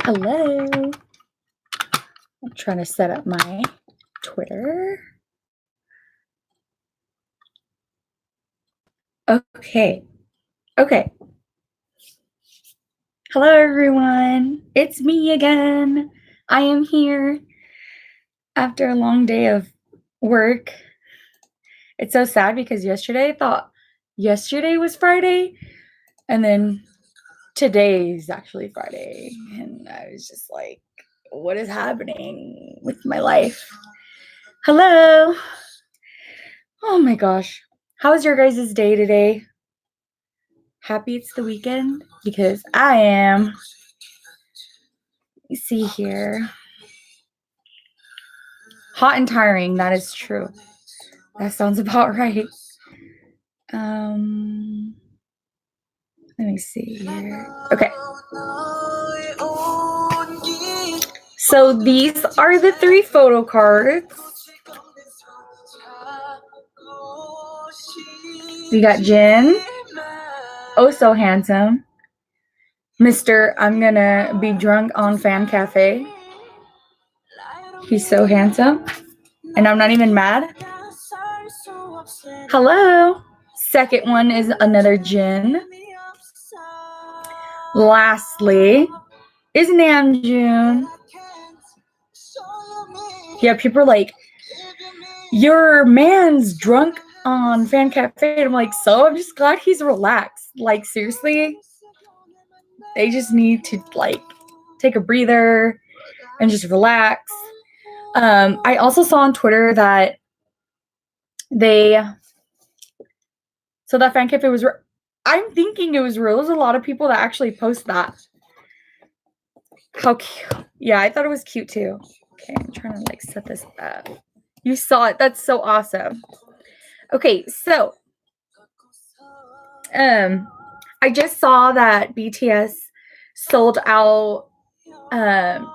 Hello. I'm trying to set up my Twitter. Okay. Hello, everyone. It's me again. I am here after a long day of work. It's so sad because yesterday I thought yesterday was Friday, and then today's actually Friday. And I was just like, what is happening with my life? Hello. Oh my gosh. How was your guys' day today? Happy it's the weekend? Because I am. Let me see here. Hot and tiring, that is true. That sounds about right. Let me see here. Okay. So these are the 3 photo cards. We got Jin. Oh, so handsome. Mr. I'm gonna be drunk on Fan Cafe. He's so handsome. And I'm not even mad. Hello. Second one is another Jin. Lastly is Namjoon. Yeah, people are like, your man's drunk on Fan Cafe. And I'm like, so I'm just glad he's relaxed. Like, seriously, they just need to like take a breather and just relax. I also saw on Twitter that so that Fan Cafe was I'm thinking it was real. There's a lot of people that actually post that. How cute. Yeah, I thought it was cute too. Okay, I'm trying to like set this up. You saw it. That's so awesome. Okay, so I just saw that BTS sold out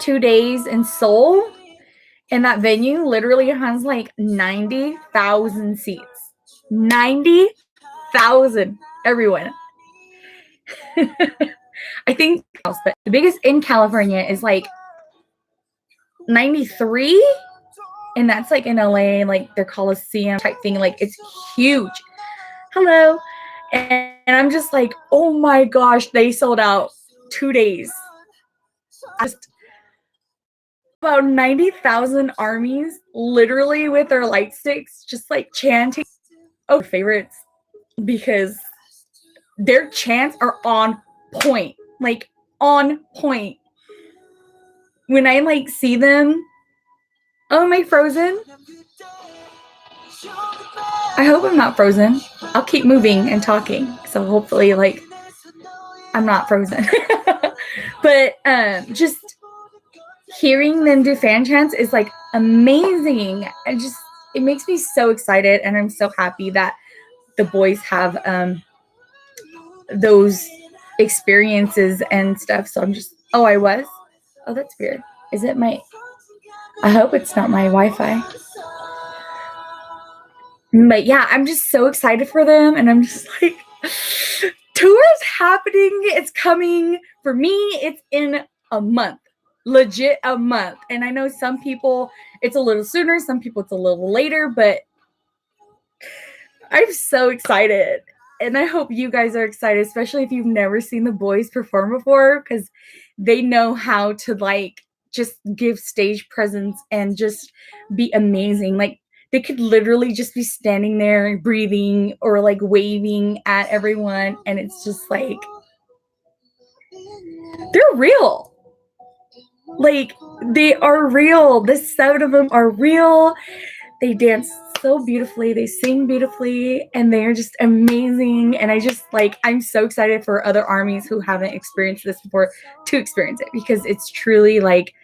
2 days in Seoul, and that venue literally has like 90,000 seats. 90,000, everyone. I think but the biggest in California is like 93, and that's like in LA, like their Coliseum type thing. Like, it's huge. Hello. And I'm just like, oh my gosh, they sold out 2 days. Just about 90,000 armies literally with their light sticks just like chanting. Oh, favorites, because their chants are on point. Like, on point. When I like see them, oh, am I frozen? I hope I'm not frozen. I'll keep moving and talking, so hopefully like I'm not frozen. But just hearing them do fan chants is like amazing. It makes me so excited, and I'm so happy that the boys have those experiences and stuff. So I'm just, oh, that's weird. Is it my, I hope it's not my Wi-Fi. But yeah, I'm just so excited for them, and I'm just like, tour is happening. It's coming. For me, it's in a month. Legit a month. And I know some people it's a little sooner, some people it's a little later, but I'm so excited. And I hope you guys are excited, especially if you've never seen the boys perform before, because they know how to like just give stage presence and just be amazing. Like, they could literally just be standing there breathing or like waving at everyone, and it's just like, they're real. Like, they are real. The 7 of them are real. They dance so beautifully. They sing beautifully, and they're just amazing. And I just like, I'm so excited for other armies who haven't experienced this before to experience it, because it's truly like,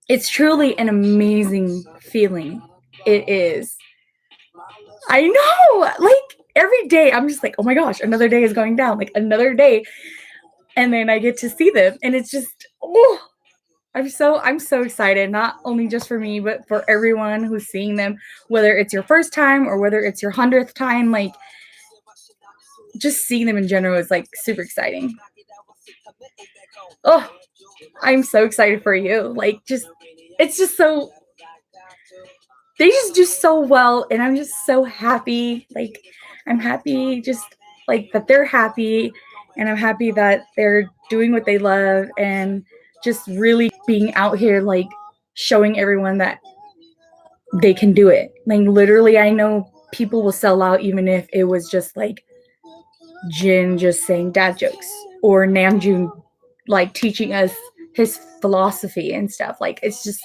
it's truly an amazing feeling. It is. I know. Like, every day I'm just like, oh my gosh, another day is going down. Like, another day. And then I get to see them, and it's just, oh, I'm so excited, not only just for me, but for everyone who's seeing them, whether it's your first time or whether it's your 100th time. Like, just seeing them in general is like super exciting. Oh, I'm so excited for you. Like, it's just so, they just do so well, and I'm just so happy. Like, I'm happy just like that they're happy, and I'm happy that they're doing what they love and just really being out here, like showing everyone that they can do it. Like, literally, I know people will sell out even if it was just like Jin just saying dad jokes, or Namjoon like teaching us his philosophy and stuff. Like, it's just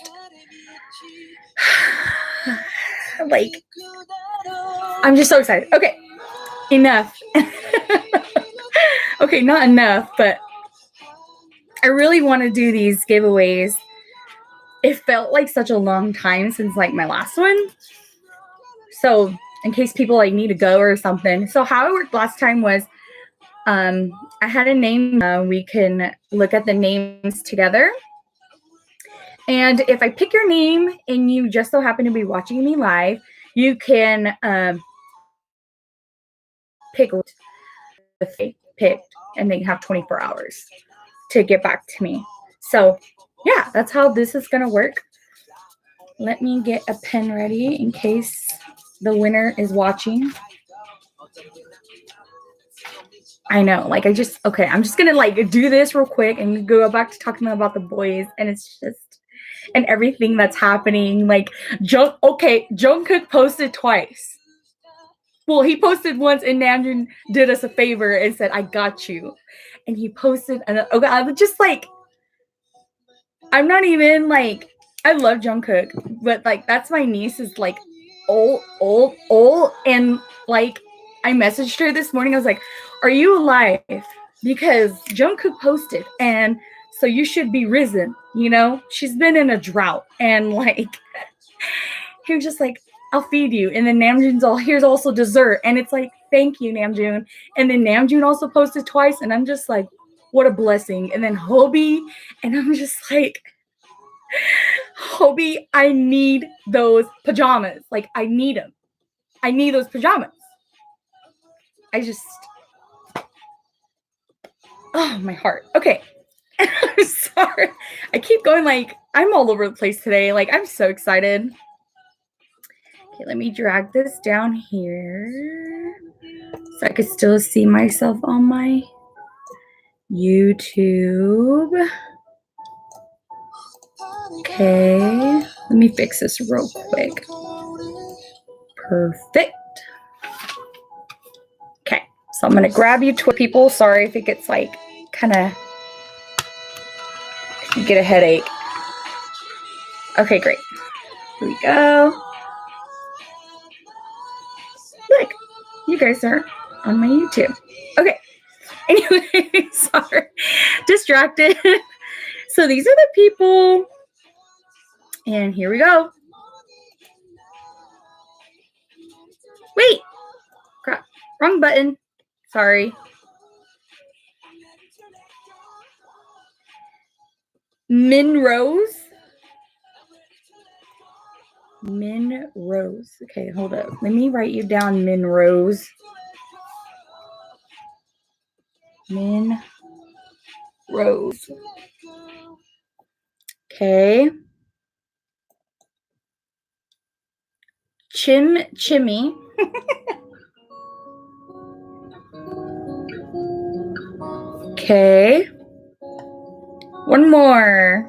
like, I'm just so excited. Okay, enough. Okay, not enough, but I really want to do these giveaways. It felt like such a long time since like my last one. So in case people like need to go or something. So how it worked last time was I had a name. We can look at the names together. And if I pick your name and you just so happen to be watching me live, you can pick if they picked, and they have 24 hours to get back to me. So yeah, that's how this is gonna work. Let me get a pen ready in case the winner is watching. I know, like, I'm just gonna like do this real quick and go back to talking about the boys, and it's just, and everything that's happening. Like, Jungkook posted twice. Well, he posted once, and Namjoon did us a favor and said, "I got you," and he posted, and okay, I was just like, I'm not even like, I love Jungkook, but like, that's my niece's like old, and like, I messaged her this morning. I was like, "Are you alive? Because Jungkook posted, and so you should be risen. You know, she's been in a drought." And like, he was just like, "I'll feed you." And then Namjoon's all, "Here's also dessert." And it's like, "Thank you, Namjoon." And then Namjoon also posted twice, and I'm just like, what a blessing. And then Hobie, and I'm just like, Hobie, I need those pajamas. Like, I need them. I need those pajamas. I just, oh, my heart. Okay. I'm sorry. I keep going, like, I'm all over the place today. Like, I'm so excited. Okay, let me drag this down here so I could still see myself on my YouTube. Okay, let me fix this real quick. Perfect. Okay, so I'm gonna grab you people. Sorry if it gets like kind of, you get a headache. Okay, great. Here we go. Look, you guys are on my YouTube. Okay. Anyway, sorry, distracted. So these are the people, and here we go. Wait, crap, wrong button. Sorry. Min Rose. Min Rose. Okay, hold up. Let me write you down, Min Rose. Min Rose. Okay. Chimmy. Okay. One more.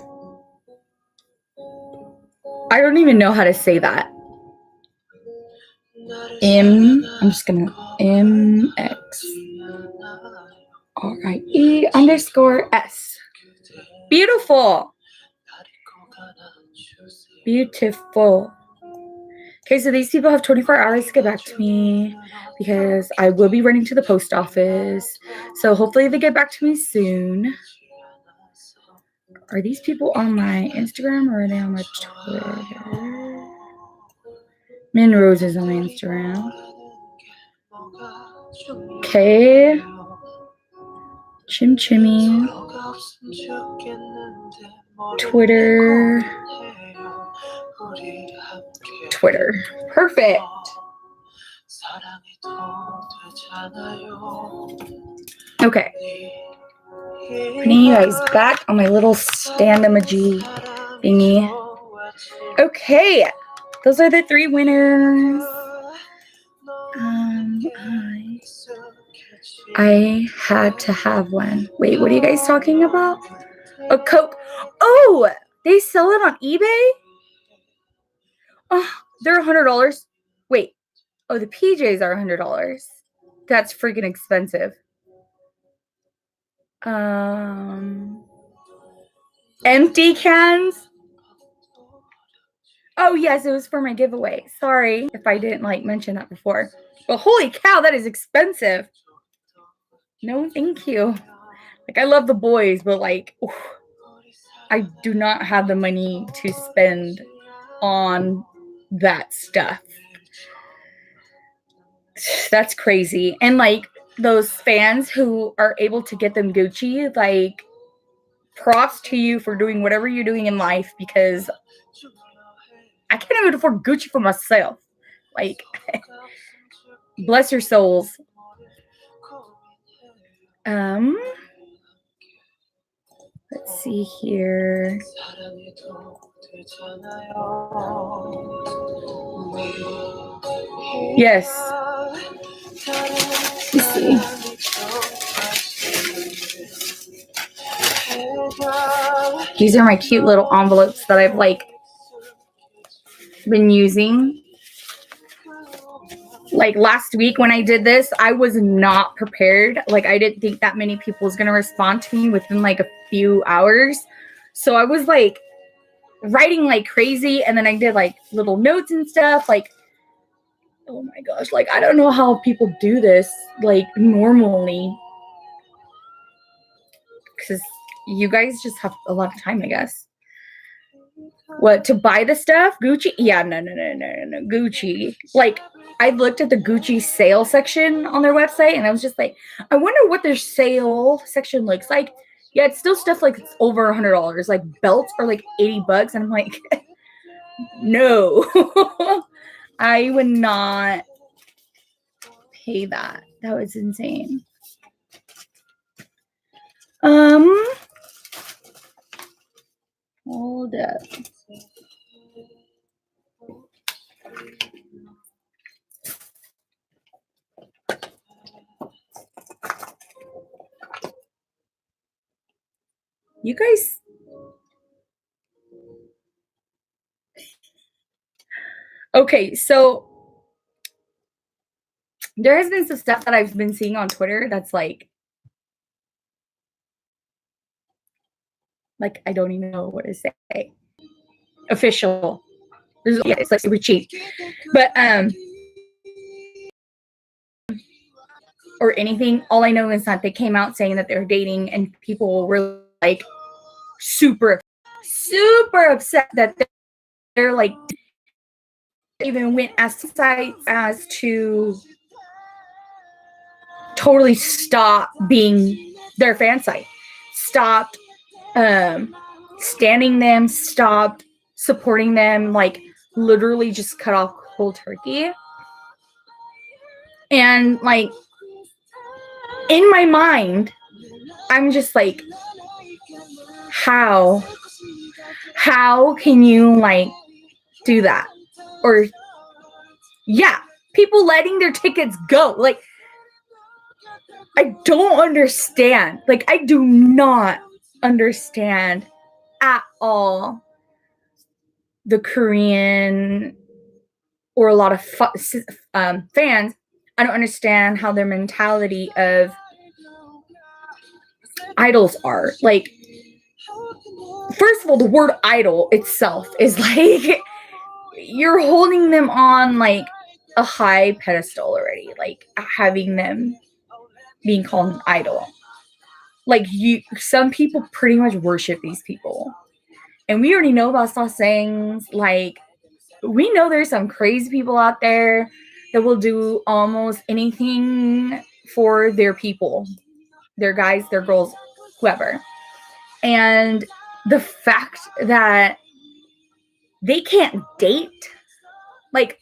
I don't even know how to say that. I'm just gonna MXRIE_S. Beautiful. Beautiful. Okay, so these people have 24 hours to get back to me because I will be running to the post office. So hopefully they get back to me soon. Are these people on my Instagram or are they on my Twitter? Min Rose is on my Instagram. Okay. Chimmy. Twitter. Perfect. Okay. Putting you guys back on my little stand emoji thingy. Okay, those are the 3 winners. I had to have one. Wait, what are you guys talking about? A Coke. Oh, they sell it on eBay? Oh, they're $100. Wait. Oh, the PJs are $100. That's freaking expensive. Empty cans. Oh, yes, it was for my giveaway. Sorry if I didn't mention that before. But holy cow, that is expensive. No, thank you. I love the boys, but oof, I do not have the money to spend on that stuff. That's crazy. And those fans who are able to get them Gucci, props to you for doing whatever you're doing in life, because I can't even afford Gucci for myself. Bless your souls. Let's see here. Yes. Let's see. These are my cute little envelopes that I've been using. Last week when I did this, I was not prepared. I didn't think that many people was going to respond to me within a few hours. So I was writing like crazy, and then I did little notes and stuff. Oh my gosh, I don't know how people do this normally, because you guys just have a lot of time, I guess. What, to buy the stuff? Gucci? Yeah, no. Gucci. I looked at the Gucci sale section on their website, and I was just I wonder what their sale section looks like. Yeah, it's still stuff it's over $100. Belts are $80, and I'm no. I would not pay that. That was insane. Hold up. You guys. Okay, so there has been some stuff that I've been seeing on Twitter that's I don't even know what to say. Official. Yeah, it's super cheap. But or anything. All I know is that they came out saying that they're dating, and people were super upset that they're even went as to totally stop being their fan site, stopped standing them, stopped supporting them, literally just cut off cold turkey. And in my mind, I'm just how can you do that? Or yeah, people letting their tickets go. I don't understand. I do not understand at all the Korean or a lot of fans. I don't understand how their mentality of idols are. First of all, the word idol itself is you're holding them on a high pedestal already, having them being called an idol. Some people pretty much worship these people. And we already know about such things. We know there's some crazy people out there that will do almost anything for their people, their guys, their girls, whoever. And the fact that they can't date,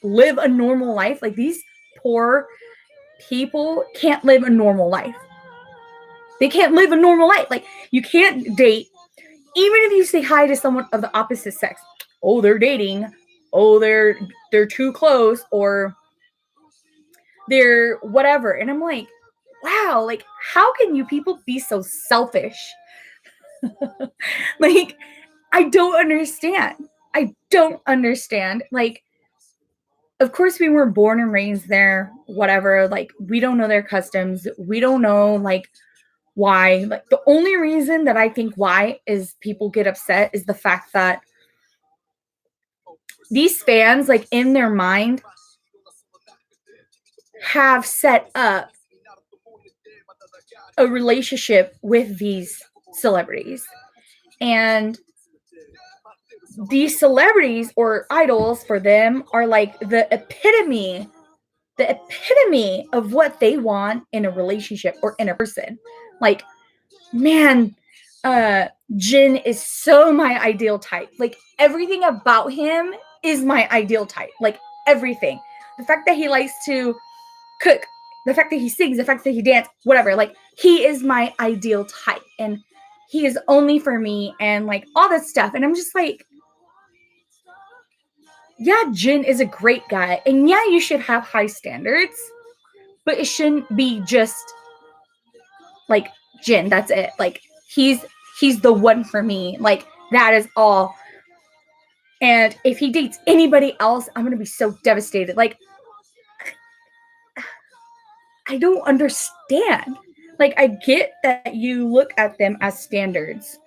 live a normal life, these poor people can't live a normal life. They can't live a normal life. Like, you can't date, even if you say hi to someone of the opposite sex. Oh, they're dating. Oh, they're too close, or they're whatever. And I'm like, wow, like, how can you people be so selfish? Like, I don't understand. I don't understand. Like, of course we were born and raised there, whatever. Like, we don't know their customs. We don't know, like, why. Like, the only reason that I think why is people get upset is the fact that these fans, like, in their mind, have set up a relationship with these celebrities. And these celebrities or idols for them are like the epitome of what they want in a relationship or in a person. Like, man, Jin is so my ideal type. Like, everything about him is my ideal type. Like, everything. The fact that he likes to cook, the fact that he sings, the fact that he dances, whatever. Like, he is my ideal type. And he is only for me, and like all this stuff. And I'm just like, yeah, Jin is a great guy. And yeah, you should have high standards. But it shouldn't be just like Jin, that's it. Like, he's the one for me. Like, that is all. And if he dates anybody else, I'm gonna be so devastated. Like, I don't understand. Like, I get that you look at them as standards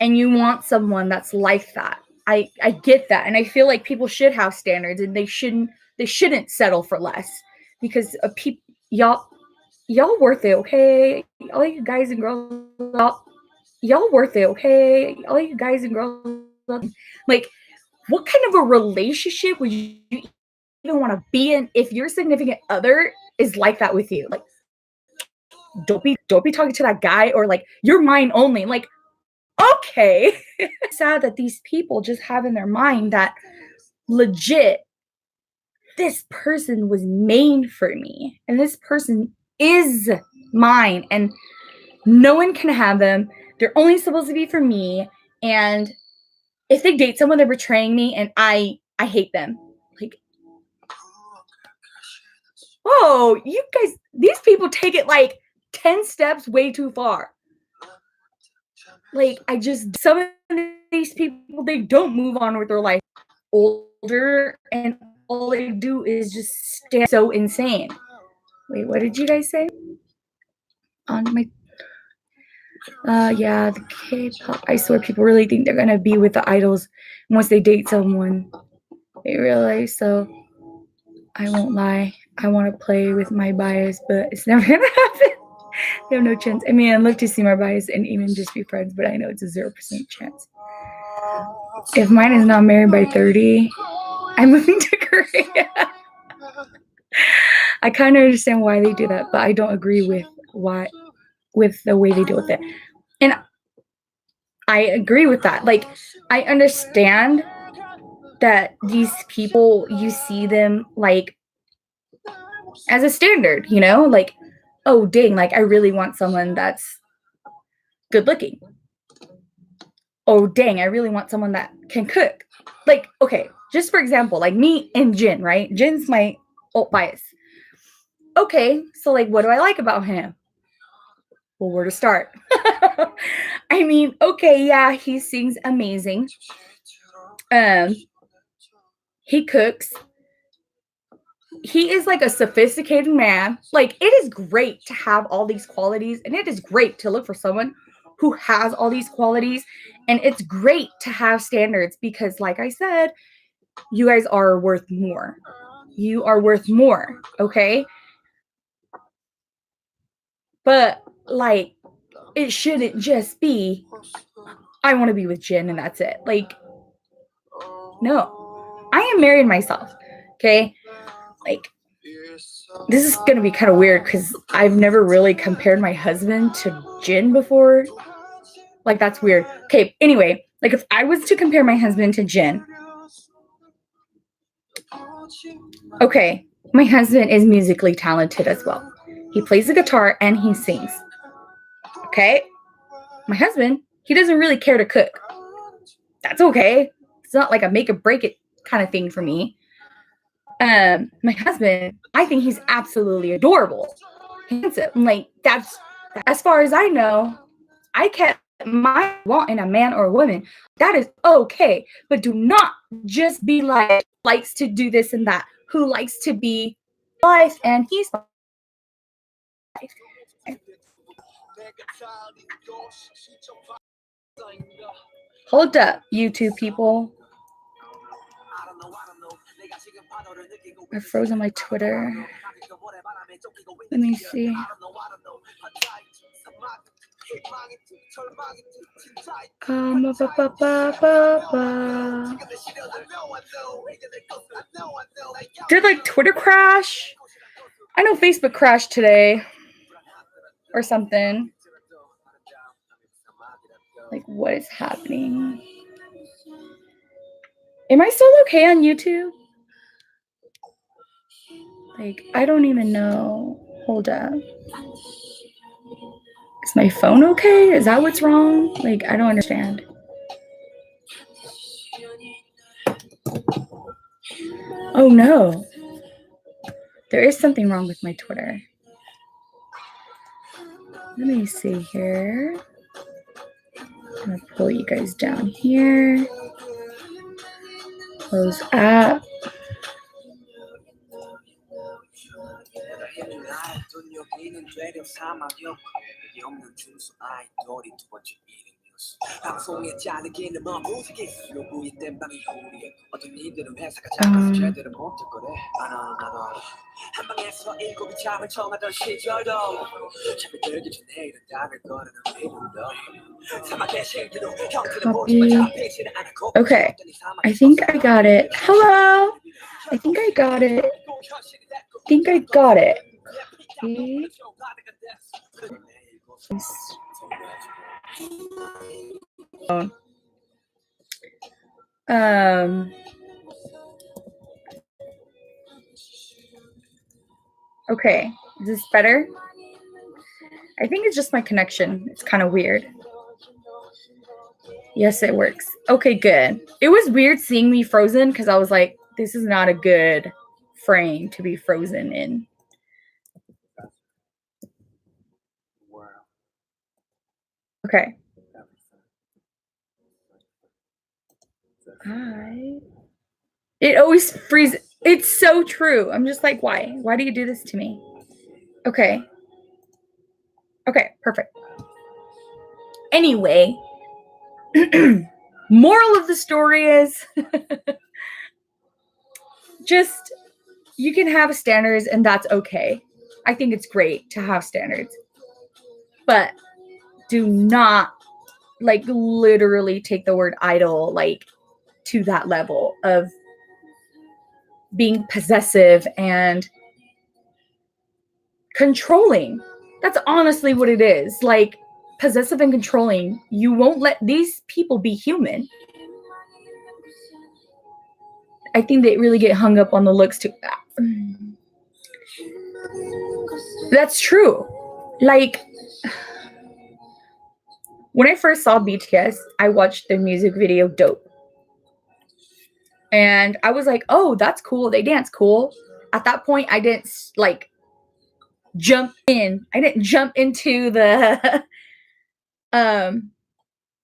and you want someone that's like that. I get that. And I feel like people should have standards, and they shouldn't settle for less, because y'all worth it, okay? All you guys and girls, y'all worth it, okay? All you guys and girls, like, what kind of a relationship would you even want to be in if your significant other is like that with you? Like, don't be talking to that guy, or like, you're mine only. Like, okay. It's sad that these people just have in their mind that legit this person was made for me, and this person is mine, and no one can have them. They're only supposed to be for me. And if they date someone, they're betraying me, and I hate them. Like, oh, you guys, these people take it like 10 steps way too far. Like, some of these people, they don't move on with their life. Older, and all they do is just stand so insane. Wait, what did you guys say? On my yeah, the K-pop. I swear people really think they're gonna be with the idols once they date someone. They realize. So I won't lie. I want to play with my bias, but it's never gonna happen. They have no chance. I mean, I'd love to see my bias and even just be friends, but I know it's a 0% chance. If mine is not married by 30, I'm moving to Korea. I kind of understand why they do that, but I don't agree with the way they deal with it. And I agree with that. Like, I understand that these people, you see them like as a standard, you know? Like, oh, dang, like, I really want someone that's good looking. Oh, dang, I really want someone that can cook. Like, okay, just for example, like me and Jin, right? Jin's my alt bias. Okay, so like, what do I like about him? Well, where to start? I mean, okay, yeah, he sings amazing. He cooks. He is like a sophisticated man. Like, it is great to have all these qualities, and it is great to look for someone who has all these qualities, and it's great to have standards, because like I said, you guys are worth more. You are worth more, okay? But like, it shouldn't just be, I want to be with Jin and that's it. Like, no. I am married myself, okay? Like, this is gonna be kind of weird because I've never really compared my husband to Jin before. Like, that's weird. Okay, anyway, like, if I was to compare my husband to Jin, okay, my husband is musically talented as well. He plays the guitar and he sings. Okay? My husband, he doesn't really care to cook. That's okay. It's not like a make or break it kind of thing for me. My husband, I think he's absolutely adorable. Handsome. Like, that's, as far as I know, I kept my want in a man or a woman. That is okay. But do not just be like, likes to do this and that, who likes to be life and he's life. Hold up, YouTube people. I froze on my Twitter. Let me see. Did like Twitter crash? I know Facebook crashed today or something. Like, what is happening? Am I still okay on YouTube? Like, I don't even know. Hold up. Is my phone okay? Is that what's wrong? Like, I don't understand. Oh no. There is something wrong with my Twitter. Let me see here. I'm gonna pull you guys down here. Close app. Copy. Okay, I think I got it. Hello. I think I got it. Okay. Okay, is this better? I think it's just my connection. It's kind of weird. Yes, it works. Okay, good. It was weird seeing me frozen because I was like, this is not a good frame to be frozen in. Okay. It always freezes. It's so true. I'm just like, why? Why do you do this to me? Okay. Okay, perfect. Anyway, moral of the story is just you can have standards and that's okay. I think it's great to have standards. But do not like literally take the word idol like to that level of being possessive and controlling. That's honestly what it is. Like possessive and controlling. You won't let these people be human. I think they really get hung up on the looks too. That's true. Like when I first saw BTS, I watched their music video Dope. And I was like, oh, that's cool. They dance cool. At that point, I didn't like jump in. I didn't jump into the on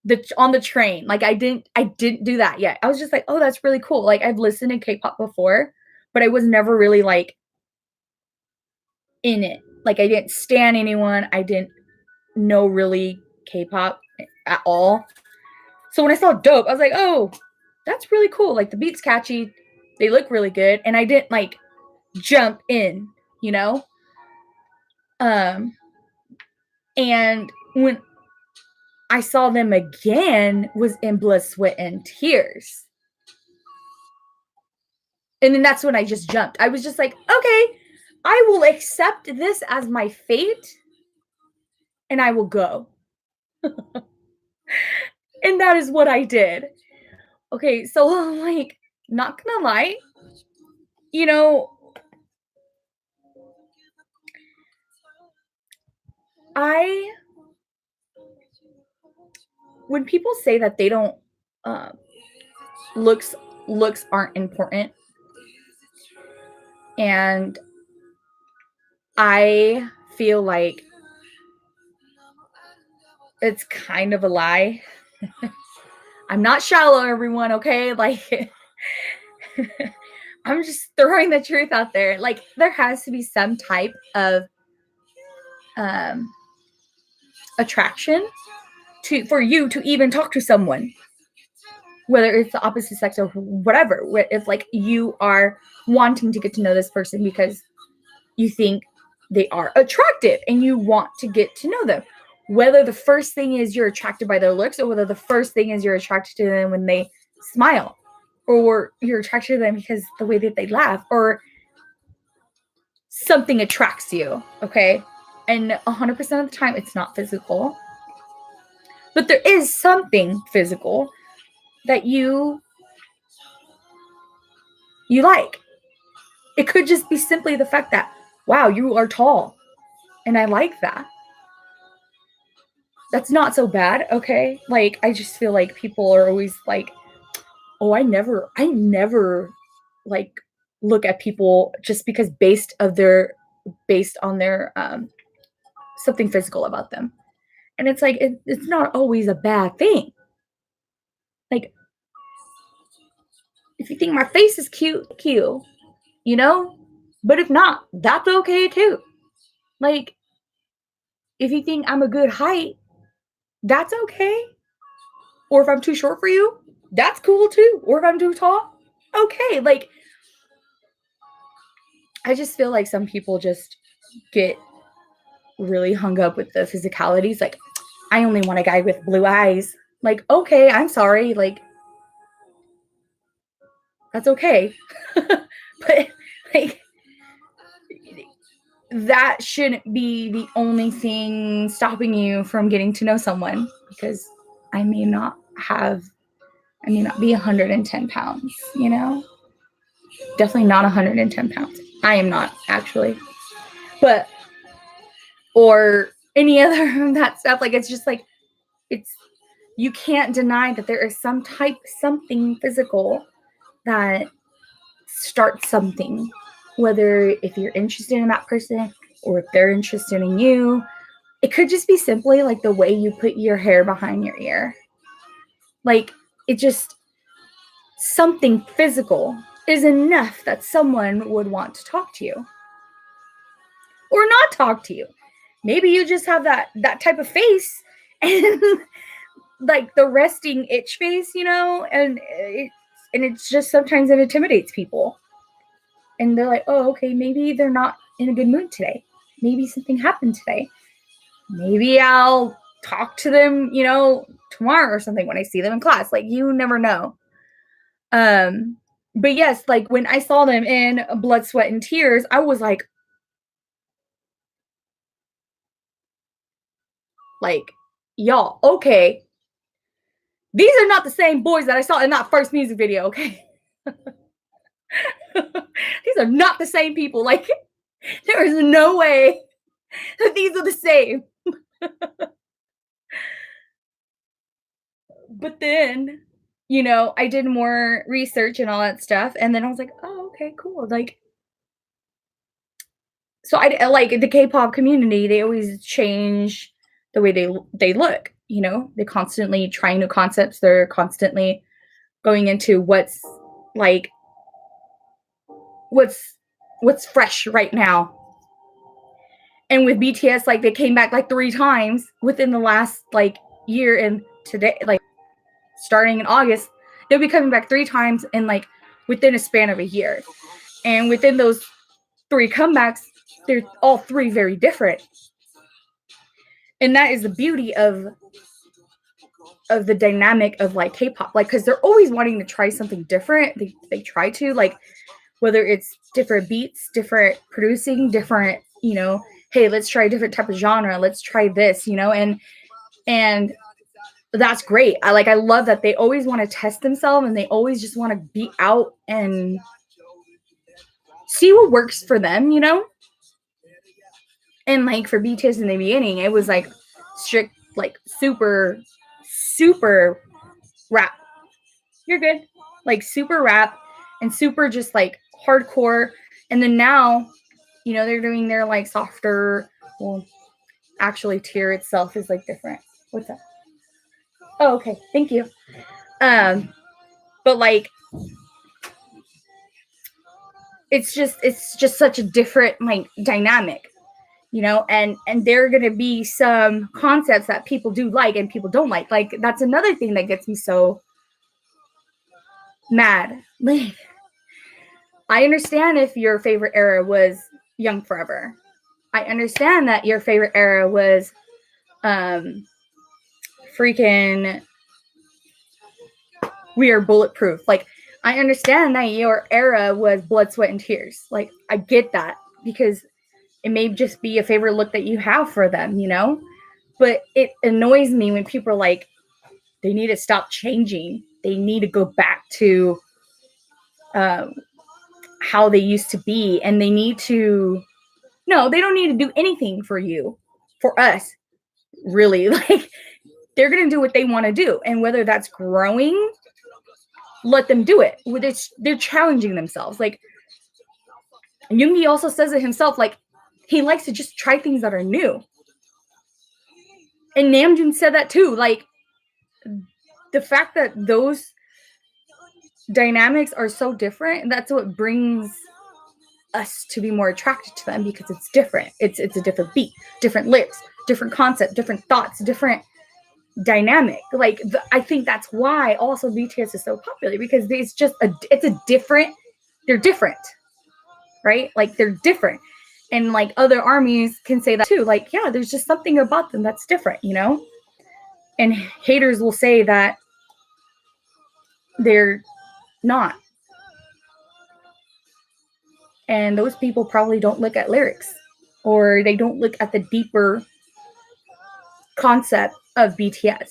the train. Like I didn't do that yet. I was just like, oh, that's really cool. Like I've listened to K-pop before, but I was never really like in it. Like I didn't stan anyone. I didn't know really K-pop at all. So when I saw Dope, I was like, oh, that's really cool. Like the beat's catchy. They look really good. And I didn't like jump in, you know? And when I saw them again was in blood, sweat, and tears. And then that's when I just jumped. I was just like, okay, I will accept this as my fate and I will go. And that is what I did. Okay, so like, not gonna lie, you know, when people say that they don't, looks aren't important, and I feel like it's kind of a lie. I'm not shallow, everyone, okay? Like, I'm just throwing the truth out there. Like, there has to be some type of attraction for you to even talk to someone, whether it's the opposite sex or whatever. If like you are wanting to get to know this person because you think they are attractive and you want to get to know them, whether the first thing is you're attracted by their looks, or whether the first thing is you're attracted to them when they smile, or you're attracted to them because the way that they laugh, or something attracts you, okay? And 100% of the time it's not physical, but there is something physical that you like. It could just be simply the fact that, wow, you are tall, and I like that. That's not so bad, okay? Like, I just feel like people are always like, oh, I never like look at people just because based on their something physical about them. And it's like, it's not always a bad thing. Like, if you think my face is cute, you know? But if not, that's okay too. Like, if you think I'm a good height, that's okay. Or if I'm too short for you, that's cool too. Or if I'm too tall, okay. Like, I just feel like some people just get really hung up with the physicalities. Like, I only want a guy with blue eyes. Like, okay, I'm sorry. Like, that's okay. But, like, that shouldn't be the only thing stopping you from getting to know someone, because I may not be 110 pounds, you know? Definitely not 110 pounds. I am not, actually. But, or any other of that stuff. Like, it's just like, you can't deny that there is something physical that starts something. Whether if you're interested in that person or if they're interested in you. It could just be simply like the way you put your hair behind your ear. Like, it just, something physical is enough that someone would want to talk to you. Or not talk to you. Maybe you just have that type of face and like the resting itch face, you know, and it's just sometimes it intimidates people. And they're like, oh, okay, maybe they're not in a good mood today. Maybe something happened today. Maybe I'll talk to them, you know, tomorrow or something when I see them in class. Like, you never know. But yes, like when I saw them in Blood, Sweat, and Tears, I was like, y'all, okay, these are not the same boys that I saw in that first music video, okay? These are not the same people. Like, there is no way that these are the same. But then, you know, I did more research and all that stuff, and then I was like, oh, okay, cool. Like, so I like the K-pop community, they always change the way they look, you know? They're constantly trying new concepts, they're constantly going into what's fresh right now. And with BTS, like, they came back like 3 times within the last like year, and today, like, starting in August, they'll be coming back 3 times in like within a span of a year. And within those 3 comebacks, they're all 3 very different. And that is the beauty of the dynamic of like K-pop, like, because they're always wanting to try something different. They try to, like, whether it's different beats, different producing, different, you know, hey, let's try a different type of genre, let's try this, you know, and that's great. I love that they always want to test themselves, and they always just want to be out and see what works for them, you know. And like for BTS in the beginning, it was like strict, like super rap. You're good. Like super rap and super just like hardcore. And then now, you know, they're doing their like softer, well, actually Tier itself is like different. What's that? Oh, okay. Thank you. But like it's just such a different like dynamic, you know, and there are gonna be some concepts that people do like and people don't like. Like that's another thing that gets me so mad. Like I understand if your favorite era was Young Forever. I understand that your favorite era was freaking We Are Bulletproof. Like I understand that your era was Blood, Sweat, and Tears. Like I get that because it may just be a favorite look that you have for them, you know? But it annoys me when people are like, they need to stop changing. They need to go back to how they used to be. And they need to, no, they don't need to do anything for you, for us, really. Like, they're going to do what they want to do. And whether that's growing, let them do it. They're challenging themselves. Like, Yoongi also says it himself, like, he likes to just try things that are new. And Namjoon said that too. Like, the fact that those dynamics are so different, that's what brings us to be more attracted to them, because it's different. It's a different beat, different lyrics, different concept, different thoughts, different dynamic. Like I think that's why also BTS is so popular, because it's a different, they're different, right? Like they're different. And like other armies can say that too. Like, yeah, there's just something about them that's different, you know? And haters will say that they're not. And those people probably don't look at lyrics, or they don't look at the deeper concept of BTS.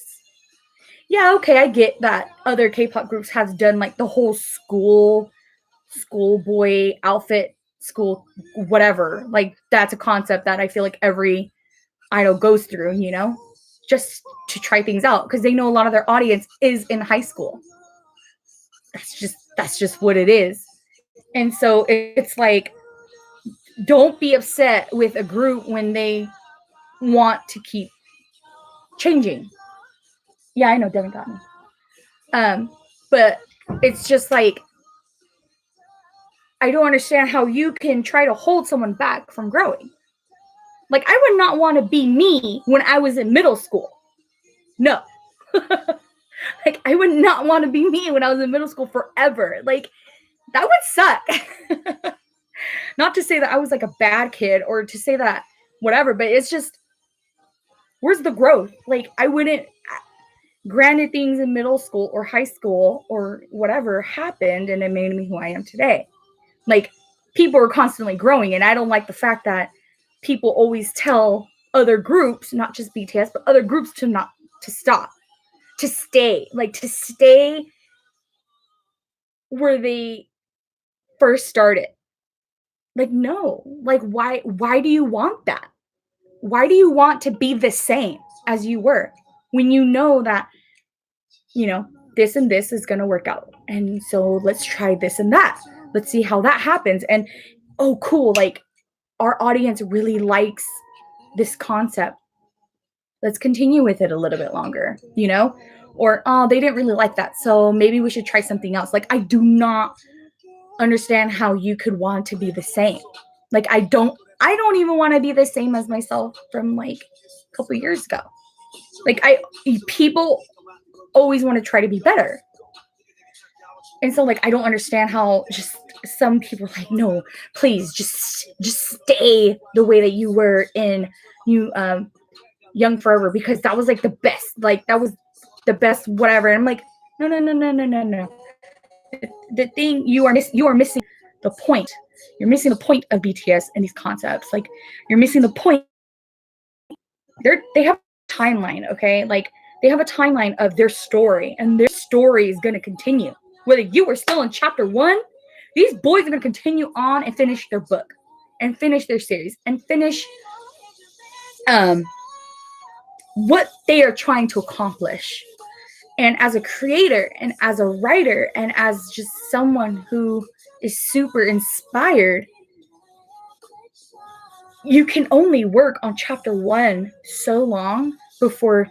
Yeah, okay, I get that other K-pop groups have done like the whole schoolboy outfit, school whatever. Like that's a concept that I feel like every idol goes through, you know, just to try things out, because they know a lot of their audience is in high school. That's just what it is. And so it's like, don't be upset with a group when they want to keep changing. Yeah, I know, Devin got me. But it's just like, I don't understand how you can try to hold someone back from growing. Like, I would not want to be me when I was in middle school. No. Like, I would not want to be me when I was in middle school forever. Like, that would suck. Not to say that I was like a bad kid or to say that whatever, but it's just, where's the growth? Like, I wouldn't, granted, things in middle school or high school or whatever happened and it made me who I am today. Like, people are constantly growing, and I don't like the fact that people always tell other groups, not just BTS, but other groups to stop, to stay where they first started. Like, no, like, why do you want that? Why do you want to be the same as you were when you know that, you know, this and this is going to work out? And so let's try this and that. Let's see how that happens. And oh, cool. Like, our audience really likes this concept. Let's continue with it a little bit longer, you know? Or, oh, they didn't really like that, so maybe we should try something else. Like, I do not understand how you could want to be the same. Like, I don't even want to be the same as myself from like a couple years ago. Like, people always want to try to be better. And so like, I don't understand how just some people are like, no, please just stay the way that you were in Young Forever, because that was like the best. Like, that was the best whatever. And I'm like, no. The thing you are missing the point. You're missing the point of BTS and these concepts. Like, you're missing the point. They have a timeline, okay? Like, they have a timeline of their story, and their story is going to continue. Whether you are still in chapter 1, these boys are going to continue on and finish their book and finish their series and finish what they are trying to accomplish. And as a creator and as a writer and as just someone who is super inspired, you can only work on chapter 1 so long before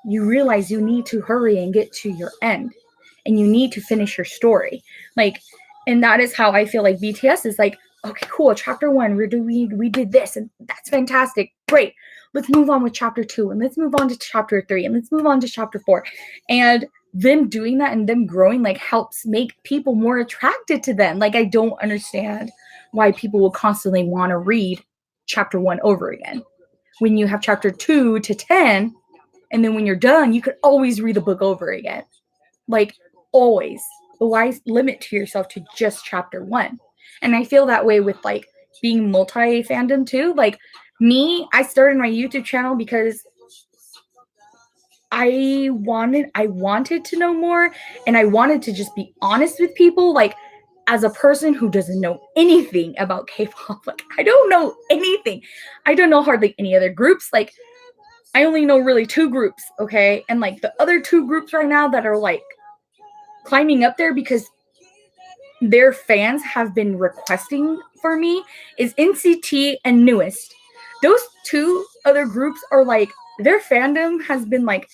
you realize you need to hurry and get to your end, and you need to finish your story. Like, and that is how I feel like BTS is like, okay, cool, chapter 1, we did this, and that's fantastic, great. Let's move on with chapter 2, and let's move on to chapter 3, and let's move on to chapter 4. And them doing that and them growing like helps make people more attracted to them. Like, I don't understand why people will constantly want to read chapter 1 over again when you have chapter 2 to 10, and then when you're done you could always read the book over again, like always. But why limit to yourself to just chapter 1? And I feel that way with like being multi fandom too. Like me, I started my YouTube channel because I wanted to know more, and I wanted to just be honest with people. Like, as a person who doesn't know anything about K-pop, like I don't know anything. I don't know hardly any other groups. Like, I only know really 2 groups, okay? And like the other 2 groups right now that are like climbing up there because their fans have been requesting for me is NCT and Newest. Those 2 other groups are like, their fandom has been like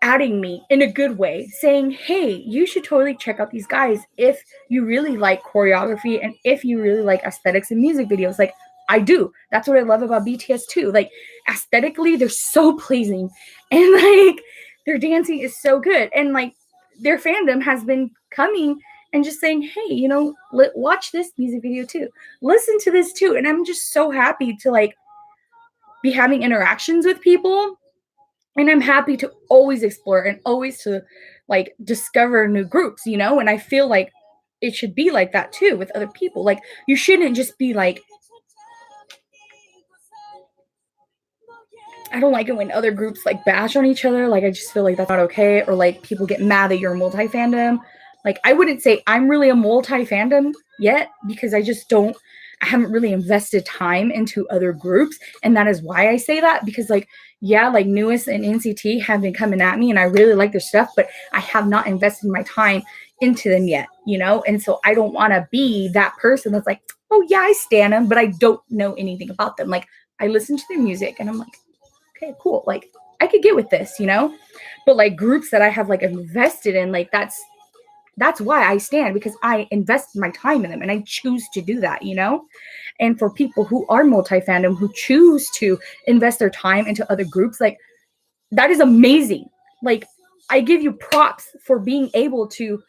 adding me in a good way, saying, hey, you should totally check out these guys if you really like choreography and if you really like aesthetics and music videos. Like, I do. That's what I love about BTS too. Like, aesthetically, they're so pleasing, and like their dancing is so good, and like their fandom has been coming and just saying, hey, you know, watch this music video too, listen to this too. And I'm just so happy to like be having interactions with people, and I'm happy to always explore and always to like discover new groups, you know. And I feel like it should be like that too with other people. Like, you shouldn't just be like, I don't like it when other groups like bash on each other. Like, I just feel like that's not okay. Or like people get mad that you're a multi fandom. Like, I wouldn't say I'm really a multi fandom yet, because I haven't really invested time into other groups. And that is why I say that, because like, yeah, like Newest and NCT have been coming at me and I really like their stuff, but I have not invested my time into them yet, you know? And so I don't want to be that person that's like, oh yeah, I stan them, but I don't know anything about them. Like, I listen to their music and I'm like, okay, cool. Like, I could get with this, you know? But like groups that I have like invested in, like that's why I stand, because I invested my time in them and I choose to do that, you know? And for people who are multi-fandom, who choose to invest their time into other groups, like, that is amazing. Like, I give you props for being able to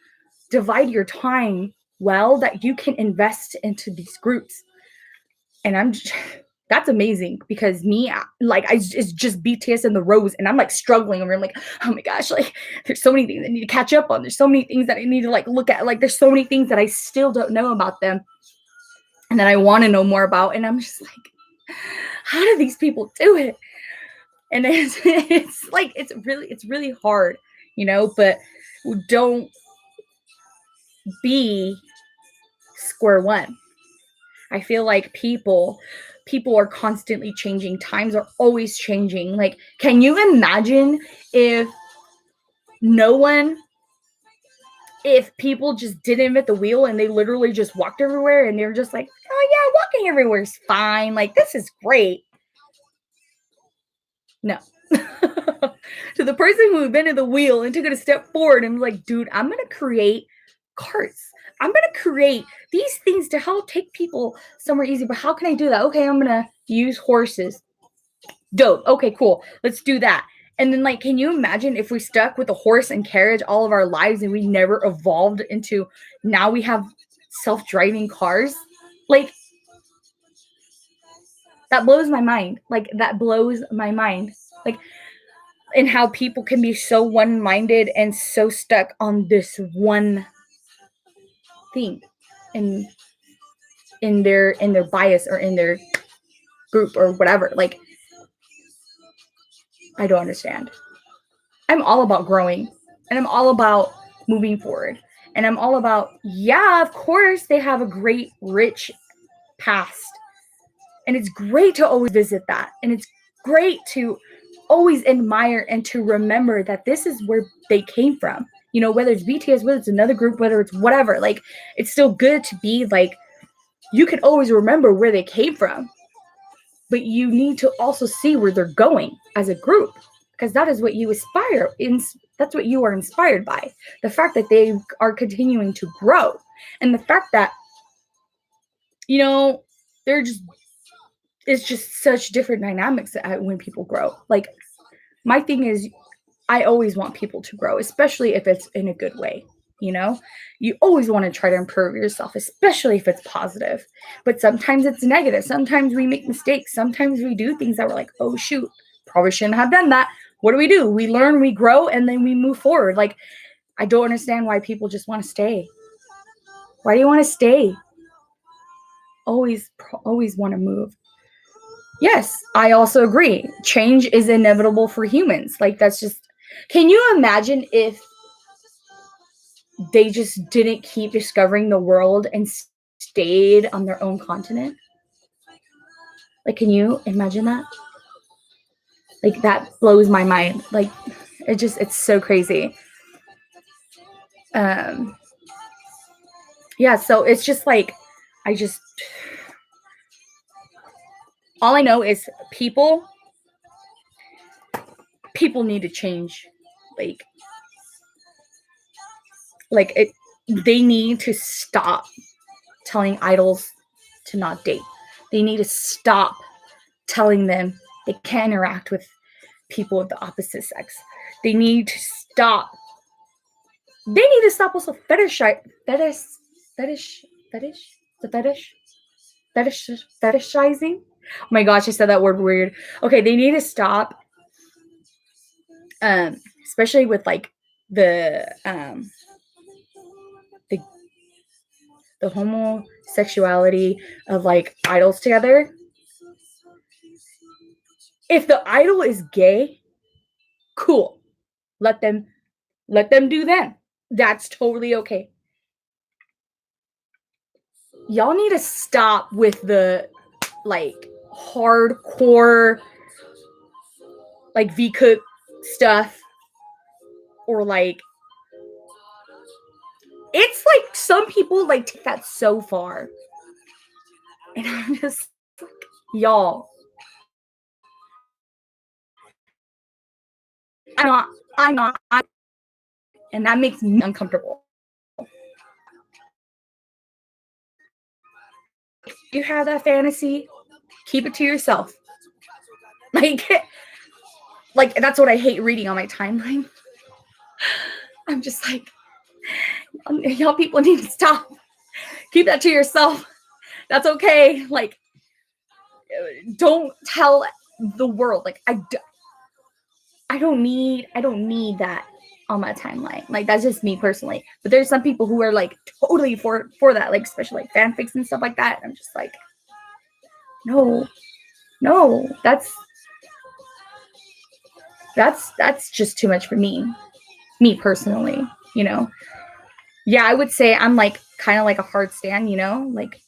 divide your time well, that you can invest into these groups. And I'm just, that's amazing, because me, like, it's just BTS and the Rose, and I'm like struggling over. I'm like, oh my gosh, like there's so many things I need to catch up on. There's so many things that I need to like look at. Like, there's so many things that I still don't know about them and that I want to know more about. And I'm just like, how do these people do it? And it's like, it's really hard, you know. But don't be square one. I feel like people are constantly changing. Times are always changing. Like, can you imagine if people just didn't invent the wheel and they literally just walked everywhere and they're just like, oh yeah, walking everywhere is fine. Like, this is great. No. To the person who invented the wheel and took it a step forward and was like, dude, I'm going to create carts. I'm going to create these things to help take people somewhere easy. But how can I do that? Okay, I'm going to use horses. Dope. Okay, cool. Let's do that. And then, like, can you imagine if we stuck with a horse and carriage all of our lives and we never evolved into, now we have self-driving cars? Like, that blows my mind. Like, that blows my mind. Like, and how people can be so one-minded and so stuck on this one thing in their bias or in their group or whatever. Like, I don't understand. I'm all about growing, and I'm all about moving forward, and I'm all about, yeah, of course they have a great rich past, And it's great to always visit that. And it's great to always admire and to remember that this is where they came from. You know, whether it's BTS, whether it's another group, whether it's whatever, like, it's still good to be like, you can always remember where they came from, but you need to also see where they're going as a group, because that is what you aspire in. That's what you are inspired by. The fact that they are continuing to grow, and the fact that, you know, they're just, it's just such different dynamics when people grow. Like, my thing is, I always want people to grow, especially if it's in a good way. You know, you always want to try to improve yourself, especially if it's positive. But sometimes it's negative. Sometimes we make mistakes. Sometimes we do things that we're like, oh, shoot, probably shouldn't have done that. What do? We learn, we grow, and then we move forward. Like, I don't understand why people just want to stay. Why do you want to stay? Always want to move. Yes, I also agree. Change is inevitable for humans. Like, that's just, can you imagine if they just didn't keep discovering the world and stayed on their own continent? Like, can you imagine that? Like, that blows my mind. Like, it's so crazy. Yeah, so it's just like, all I know is people need to change. They need to stop telling idols to not date. They need to stop telling them they can't interact with people of the opposite sex. They need to stop also fetishizing. Oh my gosh, I said that word weird. Okay, they need to stop, especially with like the homosexuality of like idols together. If the idol is gay, cool. Let them do that. That's totally okay. Y'all need to stop with the like hardcore like V-Cook stuff, or like, it's like some people like take that so far, and I'm just like, y'all, I'm not, and that makes me uncomfortable. If you have that fantasy, keep it to yourself. Like that's what I hate reading on my timeline. I'm just like, y'all people need to stop. Keep that to yourself. That's okay. Like, don't tell the world. Like, I don't need that on my timeline. Like, that's just me personally. But there's some people who are like totally for that, like especially like fanfics and stuff like that. I'm just like, no, that's just too much for me personally, you know. Yeah, I would say I'm like kind of like a hard stand, you know, like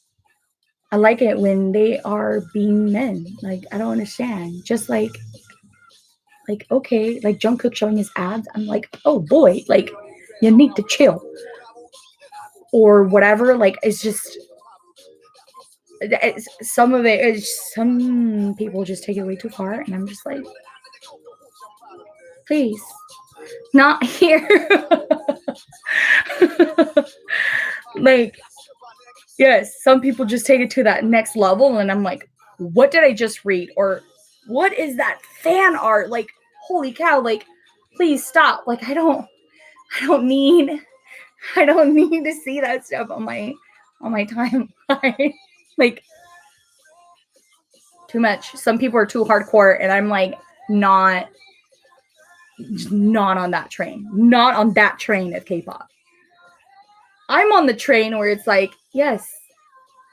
I like it when they are being men. Like, I don't understand. Just like okay, like Jungkook showing his abs, I'm like, oh boy, like you need to chill or whatever. Like, it's just some of it is, some people just take it way too far, and I'm just like, please, not here. Like, yes, some people just take it to that next level, and I'm like, what did I just read? Or what is that fan art? Like, holy cow, like, please stop. Like, I don't need to see that stuff on my timeline. Like, too much. Some people are too hardcore, and I'm like, not on that train. Not on that train of K-pop. I'm on the train where it's like, yes,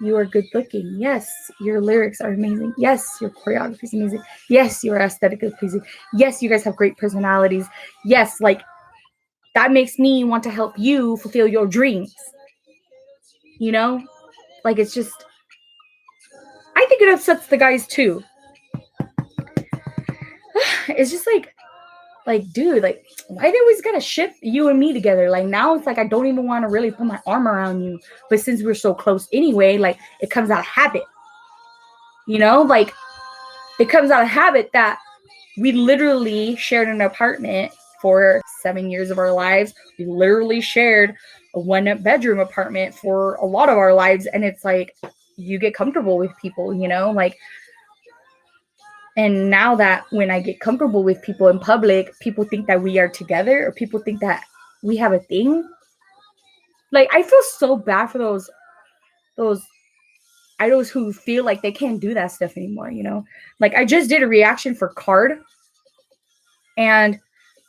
you are good looking. Yes, your lyrics are amazing. Yes, your choreography is amazing. Yes, you are aesthetically pleasing. Yes, you guys have great personalities. Yes, like, that makes me want to help you fulfill your dreams. You know? Like, it's just, I think it upsets the guys too. It's just like, dude, like, why they always gotta ship you and me together? Like, now it's like I don't even want to really put my arm around you, but since we're so close anyway, like, it comes out of habit. You know, like, it comes out of habit that we literally shared an apartment for 7 years of our lives. We literally shared a 1-bedroom apartment for a lot of our lives, and it's like you get comfortable with people, you know, like. And now that when I get comfortable with people in public, people think that we are together, or people think that we have a thing. Like, I feel so bad for those idols who feel like they can't do that stuff anymore, you know? Like, I just did a reaction for Card, and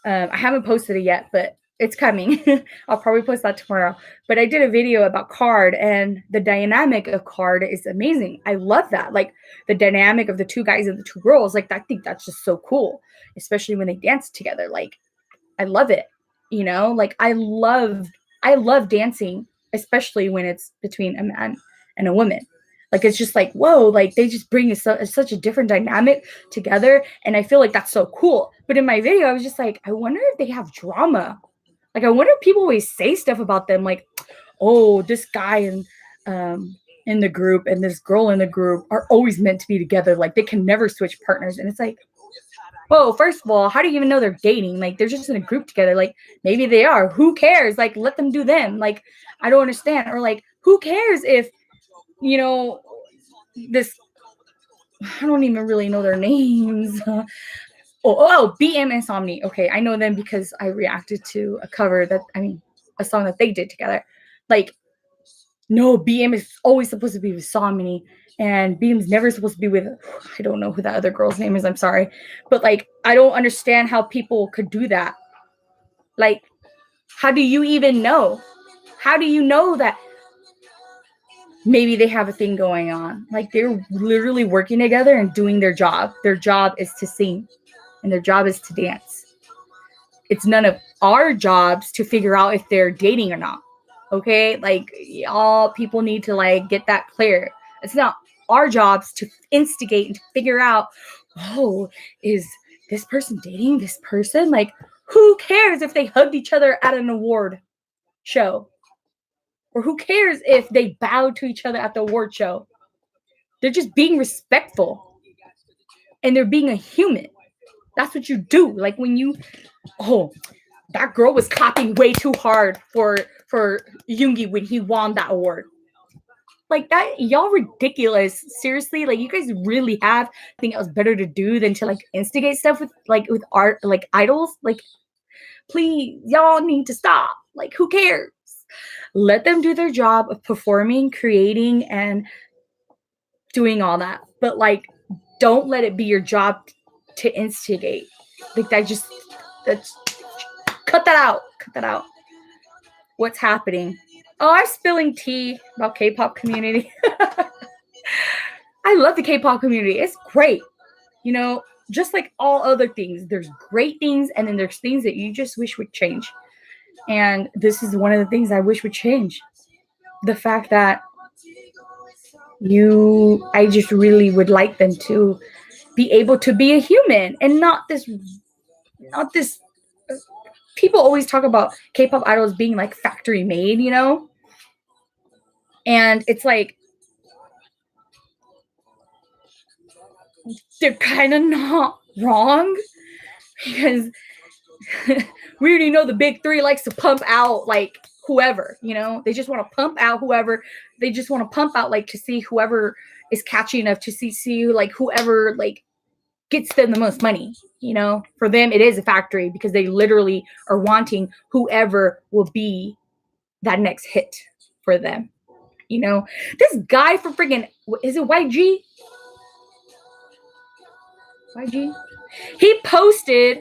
I haven't posted it yet, but it's coming. I'll probably post that tomorrow. But I did a video about Card, and the dynamic of Card is amazing. I love that. Like, the dynamic of the 2 guys and the 2 girls. Like, I think that's just so cool, especially when they dance together. Like, I love it. You know, like, I love dancing, especially when it's between a man and a woman. Like, it's just like, whoa, like, they just bring such a different dynamic together. And I feel like that's so cool. But in my video, I was just like, I wonder if they have drama. Like, I wonder if people always say stuff about them, like, oh, this guy in the group and this girl in the group are always meant to be together. Like, they can never switch partners. And it's like, whoa, first of all, how do you even know they're dating? Like, they're just in a group together. Like, maybe they are. Who cares? Like, let them do them. Like, I don't understand. Or, like, who cares if, you know, this, I don't even really know their names. BM Insomni. Okay, I know them because I reacted to a song that they did together. Like, no, BM is always supposed to be with Somni, and BM's never supposed to be with, I don't know who that other girl's name is, I'm sorry. But, like, I don't understand how people could do that. Like, how do you even know? How do you know that maybe they have a thing going on? Like, they're literally working together and doing their job. Their job is to sing, and their job is to dance. It's none of our jobs to figure out if they're dating or not. Okay? Like, all people need to, like, get that clear. It's not our jobs to instigate and to figure out, oh, is this person dating this person? Like, who cares if they hugged each other at an award show? Or who cares if they bowed to each other at the award show? They're just being respectful. And they're being a human. That's what you do. Like, when you, that girl was clapping way too hard for Yoongi when he won that award. Like, that, y'all ridiculous. Seriously, like, you guys really have anything else better to do than to, like, instigate stuff with art, like, idols? Like, please, y'all need to stop. Like, who cares? Let them do their job of performing, creating, and doing all that. But, like, don't let it be your job to instigate. Like, that's cut that out. Cut that out. What's happening? Oh, I'm spilling tea about K-pop community. I love the K-pop community. It's great. You know, just like all other things, there's great things, and then there's things that you just wish would change. And this is one of the things I wish would change. The fact that I just really would like them to be able to be a human and not this, people always talk about K-pop idols being like factory made, you know? And it's like, they're kind of not wrong, because we already know the big 3 likes to pump out, like, whoever, you know? They just want to pump out whoever. They just want to pump out, like, to see whoever is catchy enough to see like, whoever, like, gets them the most money, you know? For them, it is a factory, because they literally are wanting whoever will be that next hit for them, you know? This guy from friggin', is it YG? YG? He posted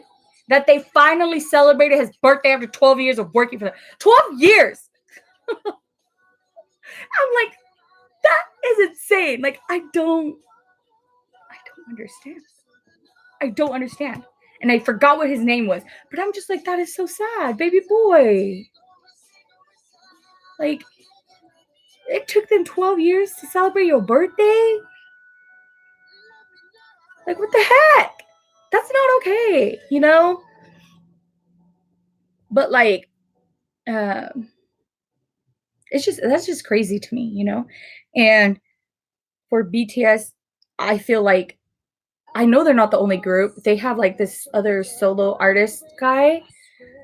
that they finally celebrated his birthday after 12 years of working for them. 12 years! I'm like, that is insane. Like, I don't understand. I don't understand. And I forgot what his name was. But I'm just like, that is so sad. Baby boy. Like, it took them 12 years to celebrate your birthday? Like, what the heck? That's not okay, you know? But like, that's just crazy to me, you know? And for BTS, I feel like I know they're not the only group. They have like this other solo artist guy,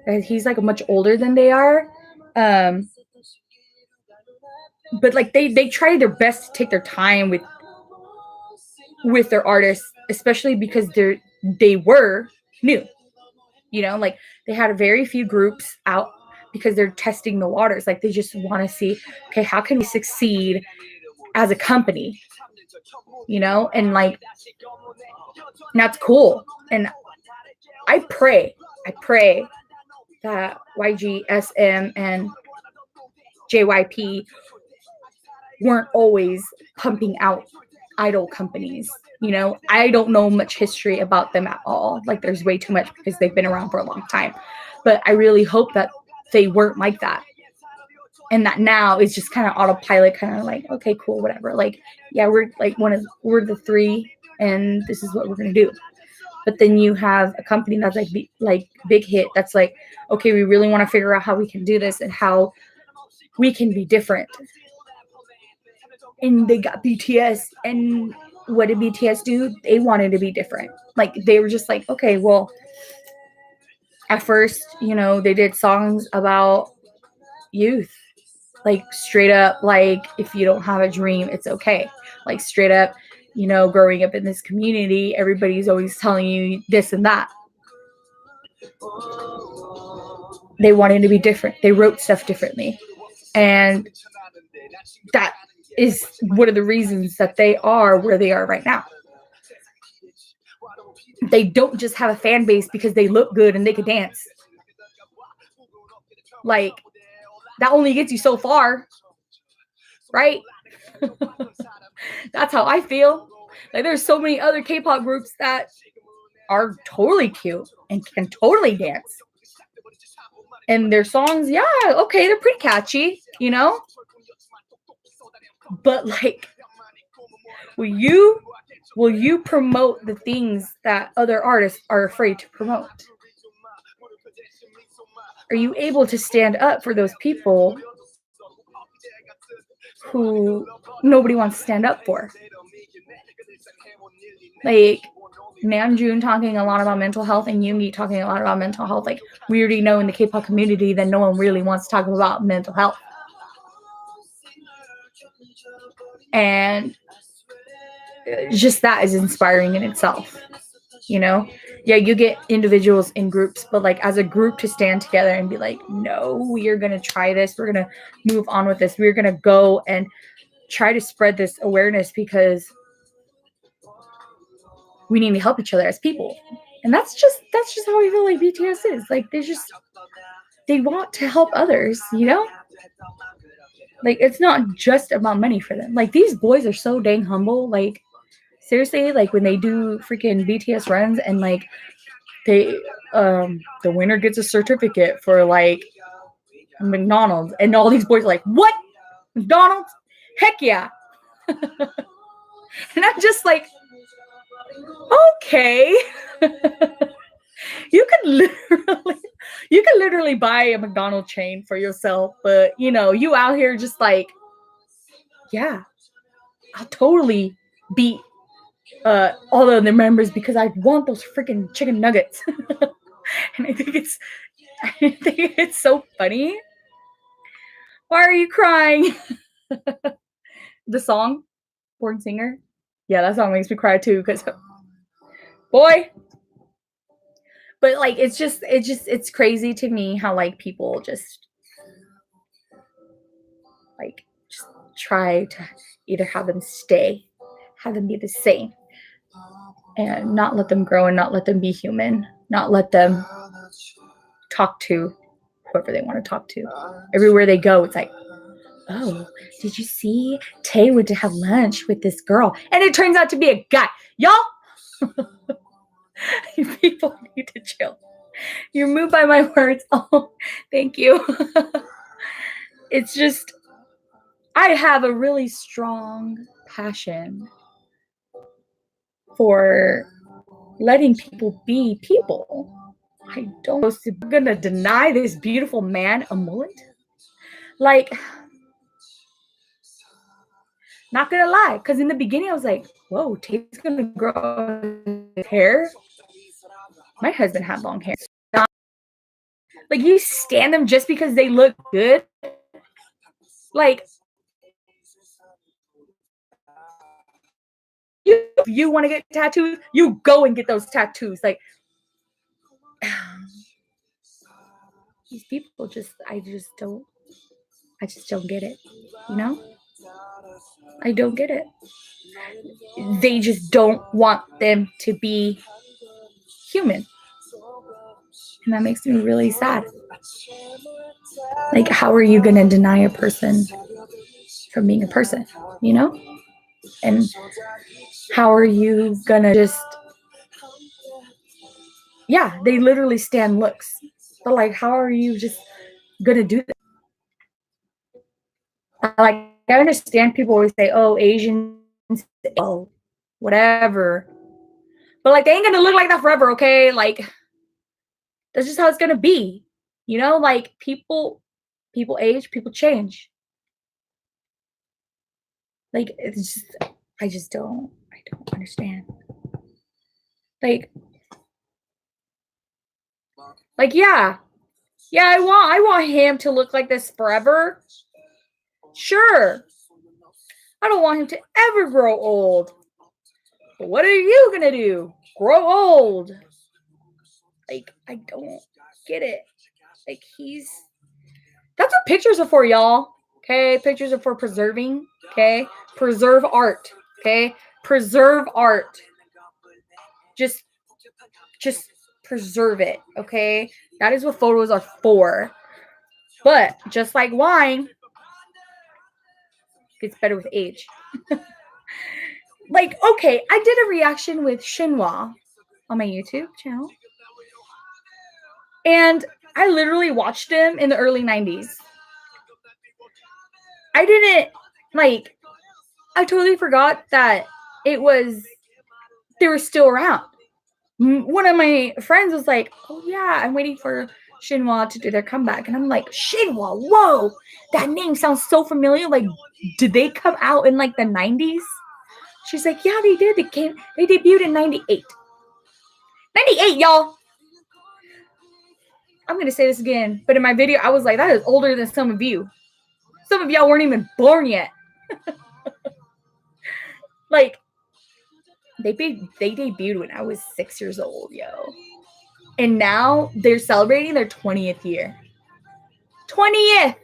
and he's like much older than they are. Um, but like they try their best to take their time with their artists, especially because they were new. You know, like they had very few groups out because they're testing the waters. Like they just want to see, okay, how can we succeed as a company? You know, and like that's cool. And I pray that YG, SM, and JYP weren't always pumping out idol companies. You know, I don't know much history about them at all. Like, there's way too much because they've been around for a long time. But I really hope that they weren't like that. And that now is just kind of autopilot, kind of like, okay, cool, whatever. Like, yeah, we're the three, and this is what we're gonna do. But then you have a company that's like big hit. That's like, okay, we really want to figure out how we can do this and how we can be different. And they got BTS, and what did BTS do? They wanted to be different. Like they were just like, okay, well, at first, you know, they did songs about youth. Like straight up, like if you don't have a dream, it's okay. Like straight up, you know, growing up in this community, everybody's always telling you this and that. They wanted to be different. They wrote stuff differently. And that is one of the reasons that they are where they are right now. They don't just have a fan base because they look good and they can dance. Like, that only gets you so far, right? That's how I feel. Like, there's so many other K-pop groups that are totally cute and can totally dance. And their songs, yeah, okay, they're pretty catchy, you know? But like, will you promote the things that other artists are afraid to promote? Are you able to stand up for those people who nobody wants to stand up for? Like Namjoon talking a lot about mental health and Yoongi talking a lot about mental health. Like, we already know in the K-pop community that no one really wants to talk about mental health. And just that is inspiring in itself, you know? Yeah, you get individuals in groups, but like as a group to stand together and be like, no, we are going to try this. We're going to move on with this. We're going to go and try to spread this awareness because we need to help each other as people. And that's just how I feel like BTS is. Like, they want to help others, you know? Like, it's not just about money for them. Like, these boys are so dang humble. Like, seriously, like when they do freaking BTS runs and like they the winner gets a certificate for like McDonald's, and all these boys are like, what? McDonald's? Heck yeah. And I'm just like, okay. you could literally buy a McDonald's chain for yourself, but you know, you out here just like, yeah, I'll totally beat all the other members because I want those freaking chicken nuggets. And I think it's so funny. Why are you crying? The song, Born Singer. Yeah, that song makes me cry too, because boy. But like, it's crazy to me how like people just like just try to either have them be the same, and not let them grow and not let them be human, not let them talk to whoever they want to talk to. Everywhere they go, it's like, oh, did you see Tay went to have lunch with this girl? And it turns out to be a guy. Y'all, people need to chill. You're moved by my words. Oh, thank you. It's just, I have a really strong passion for letting people be people. I don't know. I'm gonna deny this beautiful man a mullet. Like, not gonna lie, because in the beginning I was like, whoa, Tate's gonna grow his hair. My husband had long hair. Like, you stand them just because they look good. Like, if you want to get tattoos, you go and get those tattoos. Like, these people I just don't get it. You know? I don't get it. They just don't want them to be human. And that makes me really sad. Like, how are you going to deny a person from being a person, you know? And how are you going to just, yeah, they literally stand looks. But, like, how are you just going to do that? Like, I understand people always say, oh, Asians, oh, whatever. But, like, they ain't going to look like that forever, okay? Like, that's just how it's going to be. You know, like, people age, people change. Like, it's just, I don't understand. Like, yeah, I want him to look like this forever. Sure. I don't want him to ever grow old. But what are you gonna do? Grow old? Like, I don't get it. Like, that's what pictures are for, y'all. Okay, pictures are for preserving. Okay, preserve art. Okay, preserve art. Just preserve it. Okay, that is what photos are for. But just like wine, gets better with age. Like, okay, I did a reaction with Shinhwa on my YouTube channel. And I literally watched him in the early 90s. I didn't, like, I totally forgot that they were still around. One of my friends was like, oh yeah, I'm waiting for Shinhwa to do their comeback. And I'm like, Shinhwa, whoa, that name sounds so familiar. Like, did they come out in like the 90s? She's like, yeah, they did. They debuted in 98. 98, y'all. I'm going to say this again, but in my video, I was like, that is older than some of you. Some of y'all weren't even born yet. Like, they debuted when I was 6 years old, yo. And now they're celebrating their 20th year. 20th!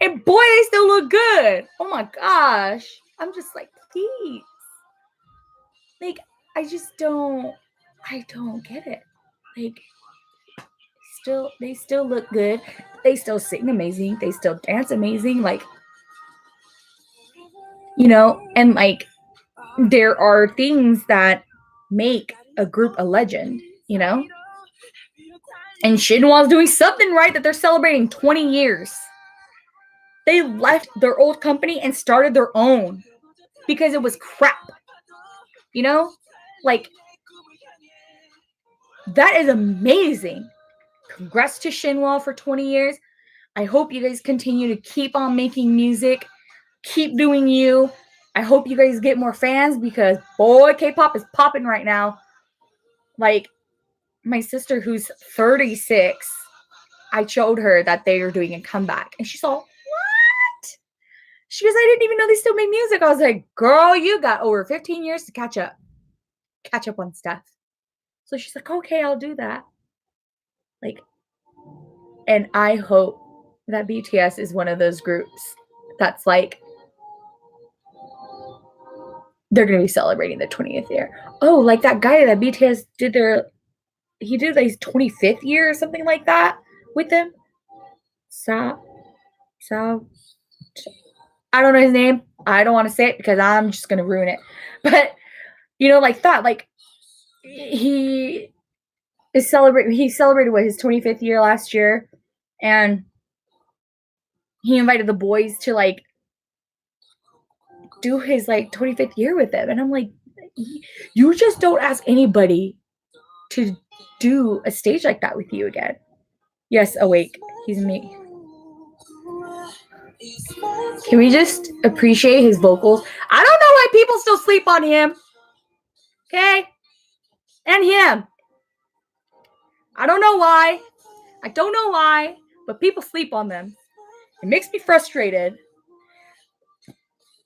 And boy, they still look good. Oh my gosh. I'm just like, please. Like, I don't get it. Like, they still look good. They still sing amazing. They still dance amazing. Like, you know, and like, there are things that make a group a legend, you know? And Shinhwa's doing something right that they're celebrating 20 years. They left their old company and started their own because it was crap. You know? Like, that is amazing. Congrats to Shinhwa for 20 years. I hope you guys continue to keep on making music. Keep doing you. I hope you guys get more fans because, boy, K-pop is popping right now. Like, my sister who's 36, I showed her that they are doing a comeback. And she's all, what? She goes, I didn't even know they still make music. I was like, girl, you got over 15 years to catch up. Catch up on stuff. So she's like, okay, I'll do that. Like, and I hope that BTS is one of those groups that's like, they're going to be celebrating their 20th year. Oh, like that guy that BTS did he did his 25th year or something like that with them. So, I don't know his name. I don't want to say it because I'm just going to ruin it. But, you know, like that, like, he celebrated what, his 25th year last year. And he invited the boys to, like, do his, like, 25th year with them. And I'm like, You just don't ask anybody to do a stage like that with you again. Yes, awake. He's me. Can we just appreciate his vocals? I don't know why people still sleep on him. Okay? And him. I don't know why. I don't know why, but people sleep on them. It makes me frustrated.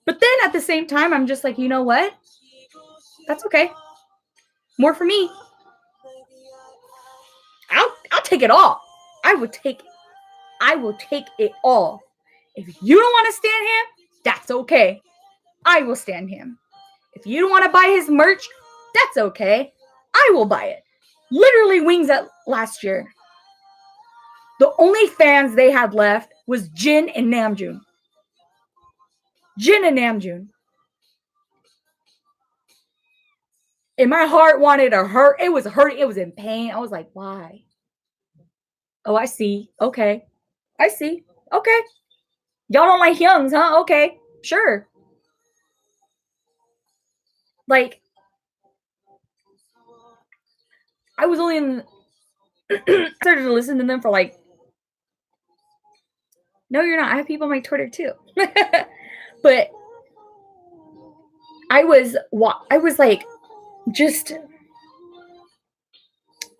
But then at the same time, I'm just like, you know what? That's okay. More for me. I'll take it all. I will take it all. If you don't want to stand him, that's okay. I will stand him. If you don't want to buy his merch, that's okay. I will buy it. Literally Wings at last year. The only fans they had left was Jin and Namjoon. Jin and Namjoon. And my heart wanted to hurt. It was hurting. It was in pain. I was like, why? Oh, I see. Okay. I see. Okay. Y'all don't like Hyungs, huh? Okay. Sure. Like, I was only in started to listen to them for like, no, you're not. I have people on my Twitter too. But I was like,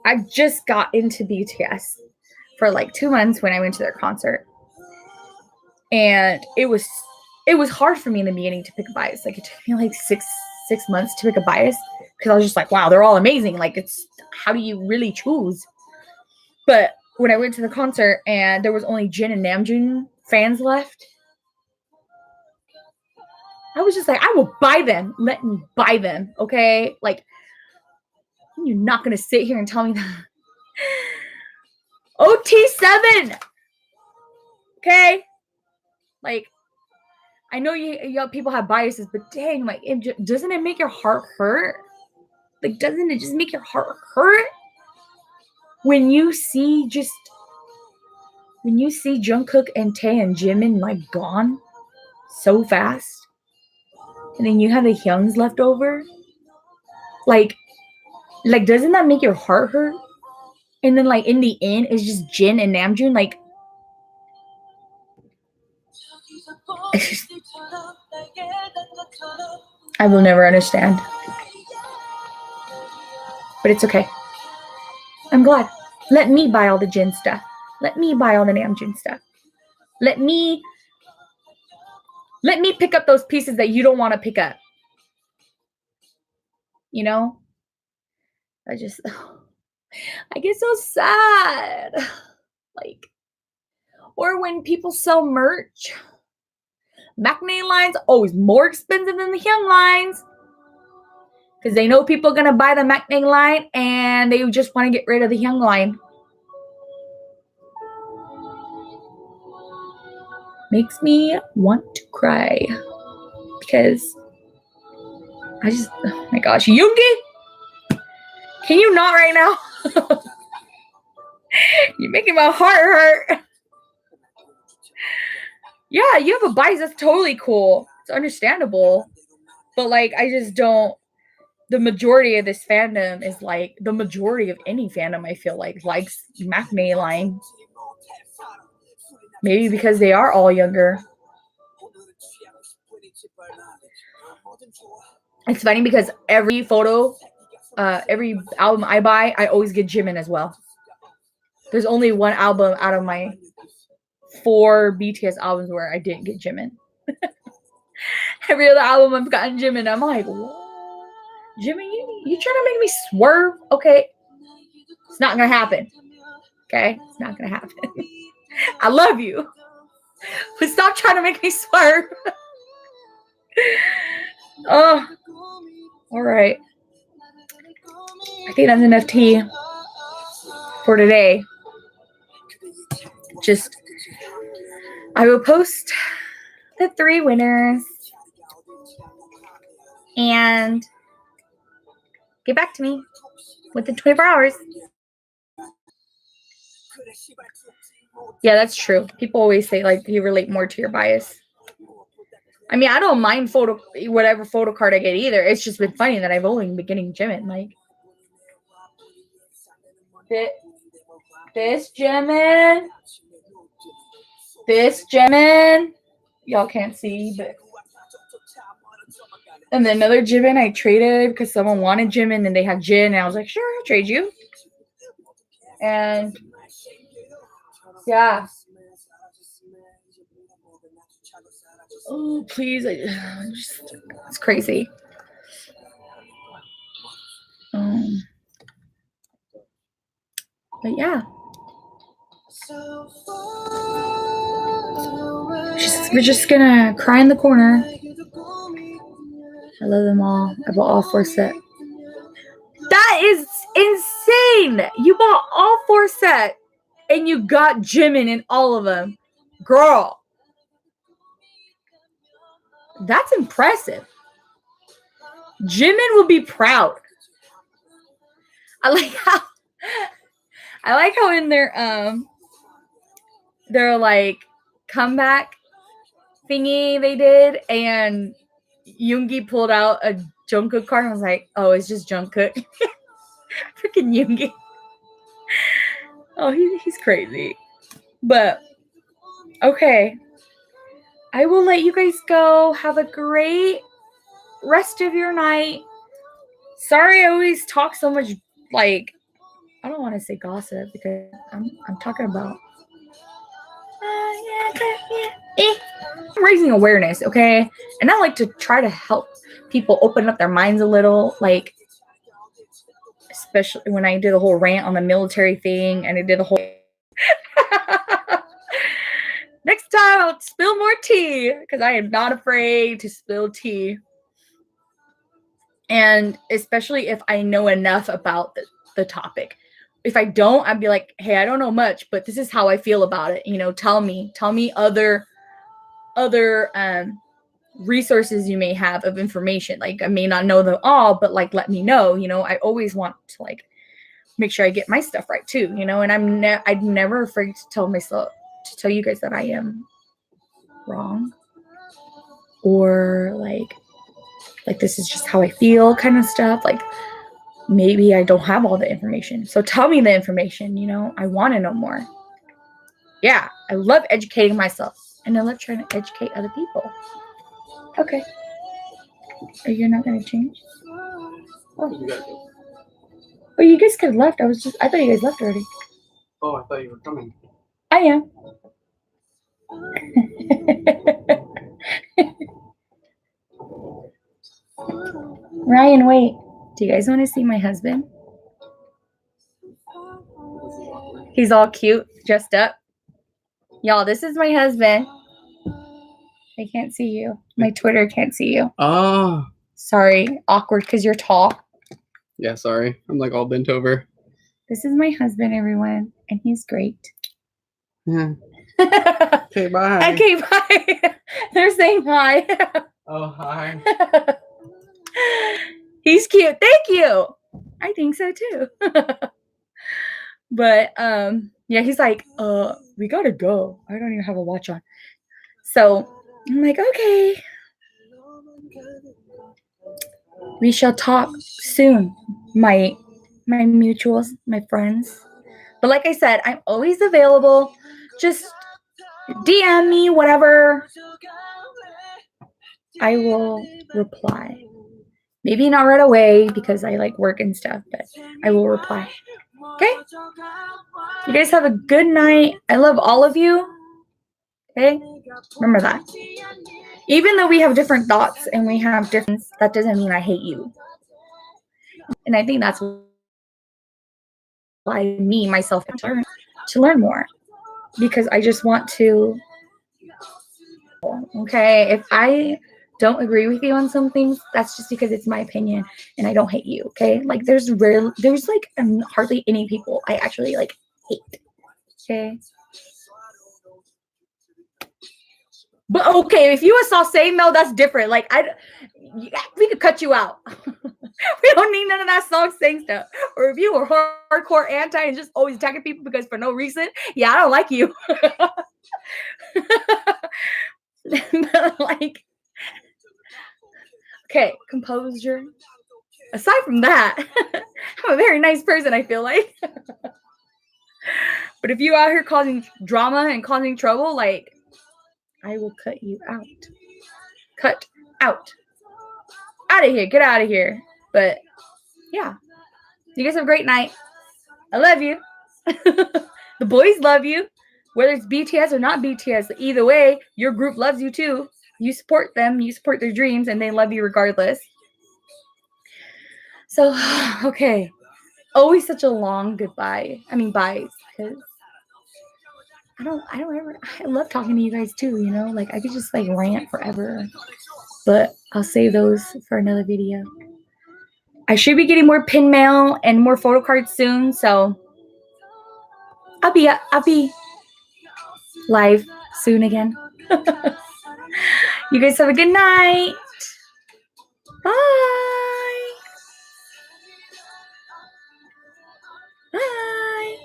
I just got into BTS for like 2 months when I went to their concert. And it was hard for me in the beginning to pick a bias. Like, it took me like six months to pick a bias because I was just like, wow, they're all amazing. Like, it's, how do you really choose? But when I went to the concert and there was only Jin and Namjoon fans left, I was just like, I will buy them. Let me buy them, okay? Like, you're not going to sit here and tell me that. OT7! Okay? Like, I know you people have biases, but dang, like, doesn't it make your heart hurt? Like, doesn't it just make your heart hurt when you see Jungkook and Tae and Jimin like gone so fast, and then you have the Hyungs left over? Like, doesn't that make your heart hurt? And then, like, in the end, it's just Jin and Namjoon. Like, I will never understand. But it's okay. I'm glad. Let me buy all the Jin stuff. Let me buy all the Namjoon stuff. Let me pick up those pieces that you don't want to pick up. You know? I get so sad. Like, or when people sell merch. Maknae lines always more expensive than the Hyung lines. Because they know people are going to buy the Maknae line and they just want to get rid of the Hyung line. Makes me want to cry. Because oh my gosh. Yoongi? Can you not right now? You're making my heart hurt. Yeah, you have a bias. That's totally cool. It's understandable. But, like, I just don't. The majority of this fandom is like, the majority of any fandom, I feel like, likes Maknae line. Maybe because they are all younger. It's funny because every photo, every album I buy, I always get Jimin as well. There's only one album out of my 4 BTS albums where I didn't get Jimin. Every other album I've gotten Jimin. I'm like, what? Jimin, you trying to make me swerve? Okay. It's not going to happen. Okay? It's not going to happen. I love you. But stop trying to make me swerve. Oh. All right. I think that's enough tea for today. I will post the 3 winners and get back to me within 24 hours. Yeah, that's true. People always say, like, you relate more to your bias. I mean, I don't mind whatever photo card I get either. It's just been funny that I've only been getting Jimin. Like, this Jimin. This Jimin. Y'all can't see, but. And then another Jimin I traded because someone wanted Jimin and they had Jin. And I was like, sure, I'll trade you. And yeah. Oh, please. It's crazy. But yeah. We're just gonna cry in the corner. I love them all. I bought all 4 sets. That is insane! You bought all 4 sets and you got Jimin in all of them. Girl. That's impressive. Jimin will be proud. I like how in their like comeback thingy they did, and Yoongi pulled out a Jungkook card and was like, oh, it's just Jungkook. Freaking Yoongi. Oh, he's crazy. But okay. I will let you guys go. Have a great rest of your night. Sorry I always talk so much, like, I don't want to say gossip because I'm talking about I'm raising awareness, okay? And I like to try to help people open up their minds a little, like, especially when I did the whole rant on the military thing and I did the whole next time I'll spill more tea because I am not afraid to spill tea. And especially if I know enough about the topic. If I don't, I'd be like, hey, I don't know much, but this is how I feel about it. You know, tell me other resources you may have of information. Like, I may not know them all, but like, let me know. You know, I always want to like make sure I get my stuff right too. You know, and I'm never afraid to tell you guys that I am wrong, or like this is just how I feel, kind of stuff. Like, maybe I don't have all the information, so tell me the information. You know, I want to know more. Yeah, I love educating myself, and I love trying to educate other people. Okay. Are you not gonna change? Oh, you guys could have left. I thought you guys left already. Oh, I thought you were coming. I am. Ryan, wait. Do you guys want to see my husband? He's all cute, dressed up. Y'all, this is my husband. I can't see you. My Twitter can't see you. Oh. Sorry. Awkward because you're tall. Yeah, sorry. I'm like all bent over. This is my husband, everyone. And he's great. Yeah. Okay, bye. Okay, bye. They're saying hi. Oh, hi. He's cute. Thank you. I think so too. But yeah, he's like, we gotta go. I don't even have a watch on. So I'm like, okay. We shall talk soon, my mutuals, my friends. But like I said, I'm always available. Just DM me, whatever. I will reply. Maybe not right away because I like work and stuff, but I will reply. Okay? You guys have a good night. I love all of you. Okay? Remember that. Even though we have different thoughts and we have different, that doesn't mean I hate you. And I think that's why me, myself, to learn more. Because I just want to. Okay? If I don't agree with you on some things, that's just because it's my opinion and I don't hate you. Okay? Like there's like hardly any people I actually like hate. Okay? But okay, if you saw saying no, that's different. Like we could cut you out. We don't need none of that song saying stuff. Or if you were hardcore anti and just always attacking people because for no reason, yeah, I don't like you. But like, Okay, composure. Aside from that, I'm a very nice person, I feel like. But if you out here causing drama and causing trouble, like, I will cut you out. Cut out. Out of here. Get out of here. But yeah, you guys have a great night. I love you. The boys love you. Whether it's BTS or not BTS, either way, your group loves you too. You support them, you support their dreams, and they love you regardless. So, okay. Always such a long goodbye. I mean, byes. Because I love talking to you guys too, you know? Like, I could just, like, rant forever. But I'll save those for another video. I should be getting more pin mail and more photo cards soon, so I'll be live soon again. You guys have a good night. Bye. Bye.